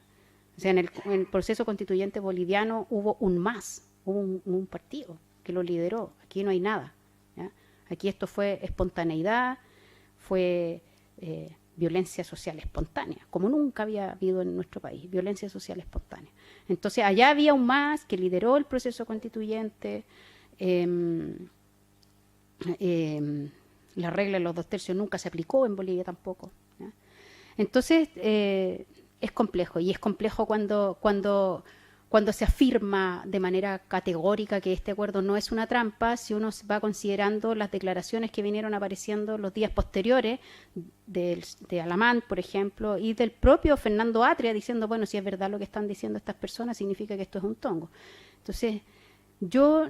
O sea, en el proceso constituyente boliviano hubo un partido que lo lideró. Aquí no hay nada, ¿ya? Aquí esto fue espontaneidad, fue violencia social espontánea, como nunca había habido en nuestro país, violencia social espontánea. Entonces, allá había un MAS que lideró el proceso constituyente, la regla de los 2/3 nunca se aplicó en Bolivia tampoco, ¿ya? Entonces, es complejo, y es complejo cuando se afirma de manera categórica que este acuerdo no es una trampa, si uno va considerando las declaraciones que vinieron apareciendo los días posteriores de Alamán, por ejemplo, y del propio Fernando Atria diciendo, bueno, si es verdad lo que están diciendo estas personas, significa que esto es un tongo. Entonces, yo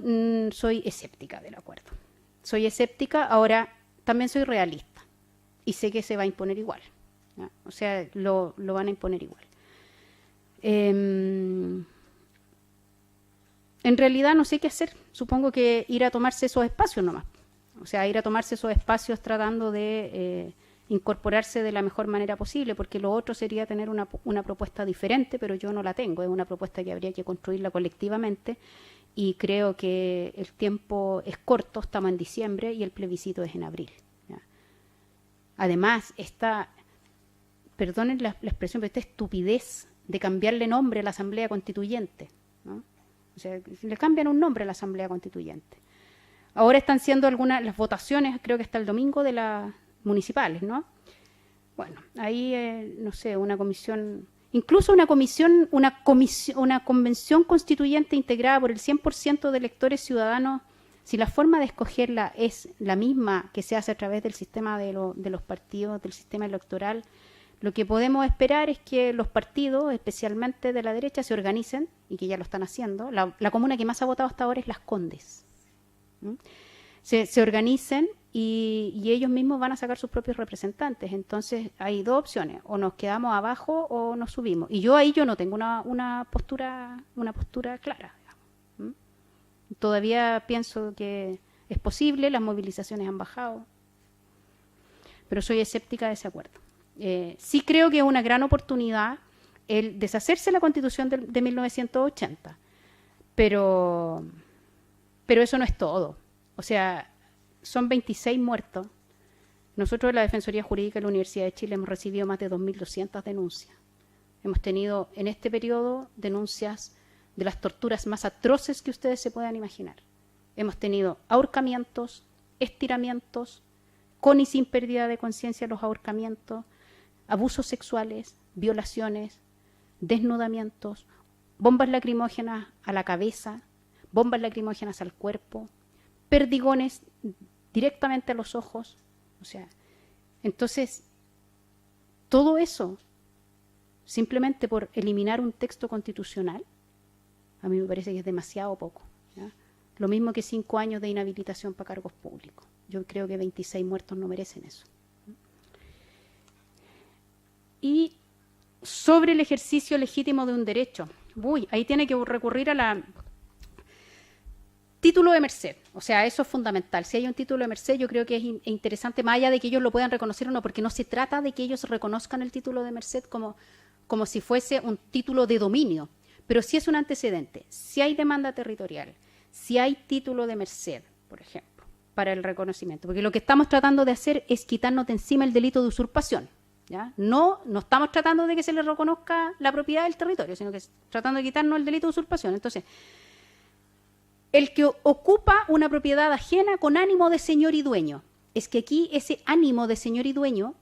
soy escéptica del acuerdo. Soy escéptica, ahora también soy realista, y sé que se va a imponer igual, ¿ya? O sea, lo van a imponer igual. En realidad no sé qué hacer, supongo que ir a tomarse esos espacios nomás, o sea, ir a tomarse esos espacios tratando de incorporarse de la mejor manera posible, porque lo otro sería tener una propuesta diferente, pero yo no la tengo, es una propuesta que habría que construirla colectivamente, y creo que el tiempo es corto, estamos en diciembre y el plebiscito es en abril, ¿ya? Además, perdonen la expresión, pero esta estupidez de cambiarle nombre a la Asamblea Constituyente, ¿no? O sea, le cambian un nombre a la Asamblea Constituyente. Ahora están siendo las votaciones, creo que hasta el domingo, de las municipales, ¿no? Bueno, ahí, no sé, una comisión, incluso una convención constituyente integrada por el 100% de electores ciudadanos, si la forma de escogerla es la misma que se hace a través del sistema de los partidos, del sistema electoral, lo que podemos esperar es que los partidos, especialmente de la derecha, se organicen, y que ya lo están haciendo. La comuna que más ha votado hasta ahora es Las Condes. Se organicen y ellos mismos van a sacar sus propios representantes. Entonces hay dos opciones, o nos quedamos abajo o nos subimos. Y yo no tengo una postura clara, digamos. Todavía pienso que es posible, las movilizaciones han bajado, pero soy escéptica de ese acuerdo. Sí creo que es una gran oportunidad el deshacerse de la Constitución de 1980, pero eso no es todo. O sea, son 26 muertos. Nosotros en la Defensoría Jurídica de la Universidad de Chile hemos recibido más de 2.200 denuncias. Hemos tenido en este periodo denuncias de las torturas más atroces que ustedes se puedan imaginar. Hemos tenido ahorcamientos, estiramientos, con y sin pérdida de conciencia los ahorcamientos, abusos sexuales, violaciones, desnudamientos, bombas lacrimógenas a la cabeza, bombas lacrimógenas al cuerpo, perdigones directamente a los ojos. O sea, entonces, todo eso simplemente por eliminar un texto constitucional, a mí me parece que es demasiado poco, ¿ya? Lo mismo que 5 años de inhabilitación para cargos públicos. Yo creo que 26 muertos no merecen eso. Y sobre el ejercicio legítimo de un derecho, ahí tiene que recurrir a la título de merced. O sea, eso es fundamental. Si hay un título de merced, yo creo que es interesante, más allá de que ellos lo puedan reconocer o no, porque no se trata de que ellos reconozcan el título de merced como si fuese un título de dominio, pero sí es un antecedente. Si hay demanda territorial, si hay título de merced, por ejemplo, para el reconocimiento, porque lo que estamos tratando de hacer es quitarnos de encima el delito de usurpación, ¿ya? No estamos tratando de que se le reconozca la propiedad del territorio, sino que tratando de quitarnos el delito de usurpación. Entonces, el que ocupa una propiedad ajena con ánimo de señor y dueño, es que aquí ese ánimo de señor y dueño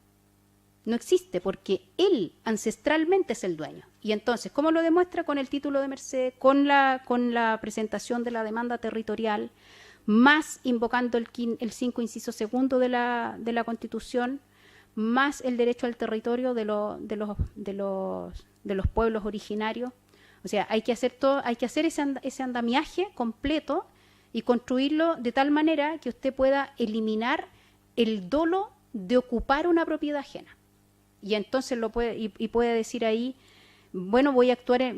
no existe, porque él ancestralmente es el dueño. Y entonces, ¿cómo lo demuestra? Con el título de merced, con la presentación de la demanda territorial, más invocando el 5 inciso segundo de la Constitución, más el derecho al territorio de los pueblos originarios. O sea, hay que hacer ese andamiaje completo y construirlo de tal manera que usted pueda eliminar el dolo de ocupar una propiedad ajena. Y entonces puede decir ahí, bueno, voy a actuar,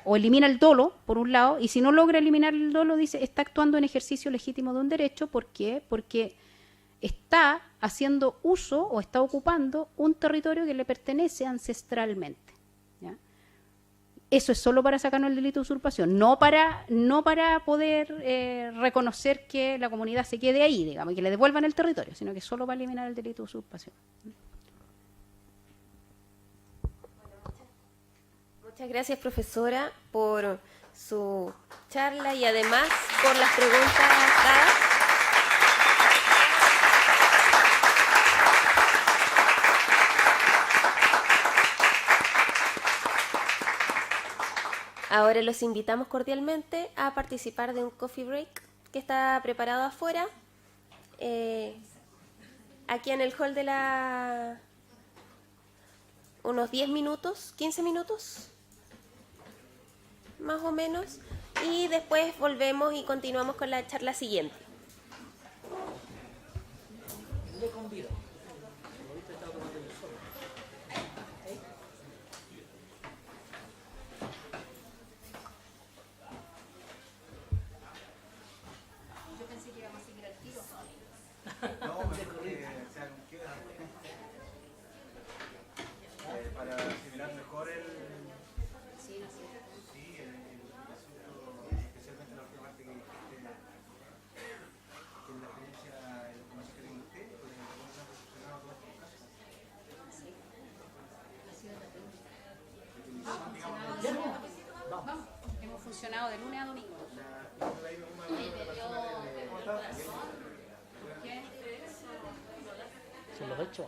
o elimina el dolo, por un lado, y si no logra eliminar el dolo, dice, está actuando en ejercicio legítimo de un derecho. ¿Por qué? Porque está haciendo uso o está ocupando un territorio que le pertenece ancestralmente, ¿ya? Eso es solo para sacarnos el delito de usurpación, no para poder reconocer que la comunidad se quede ahí, digamos, y que le devuelvan el territorio, sino que solo para eliminar el delito de usurpación. Muchas gracias, profesora, por su charla y además por las preguntas dadas. Ahora los invitamos cordialmente a participar de un coffee break que está preparado afuera, aquí en el hall de unos 10 minutos, 15 minutos, más o menos, y después volvemos y continuamos con la charla siguiente. Le convido. Para asimilar mejor el asunto, especialmente la última parte que dijiste, que es la experiencia, la información que tiene usted, cómo se han recepcionado todos estos casos. Vamos. Hemos funcionado de lunes a domingo. Se los he hecho.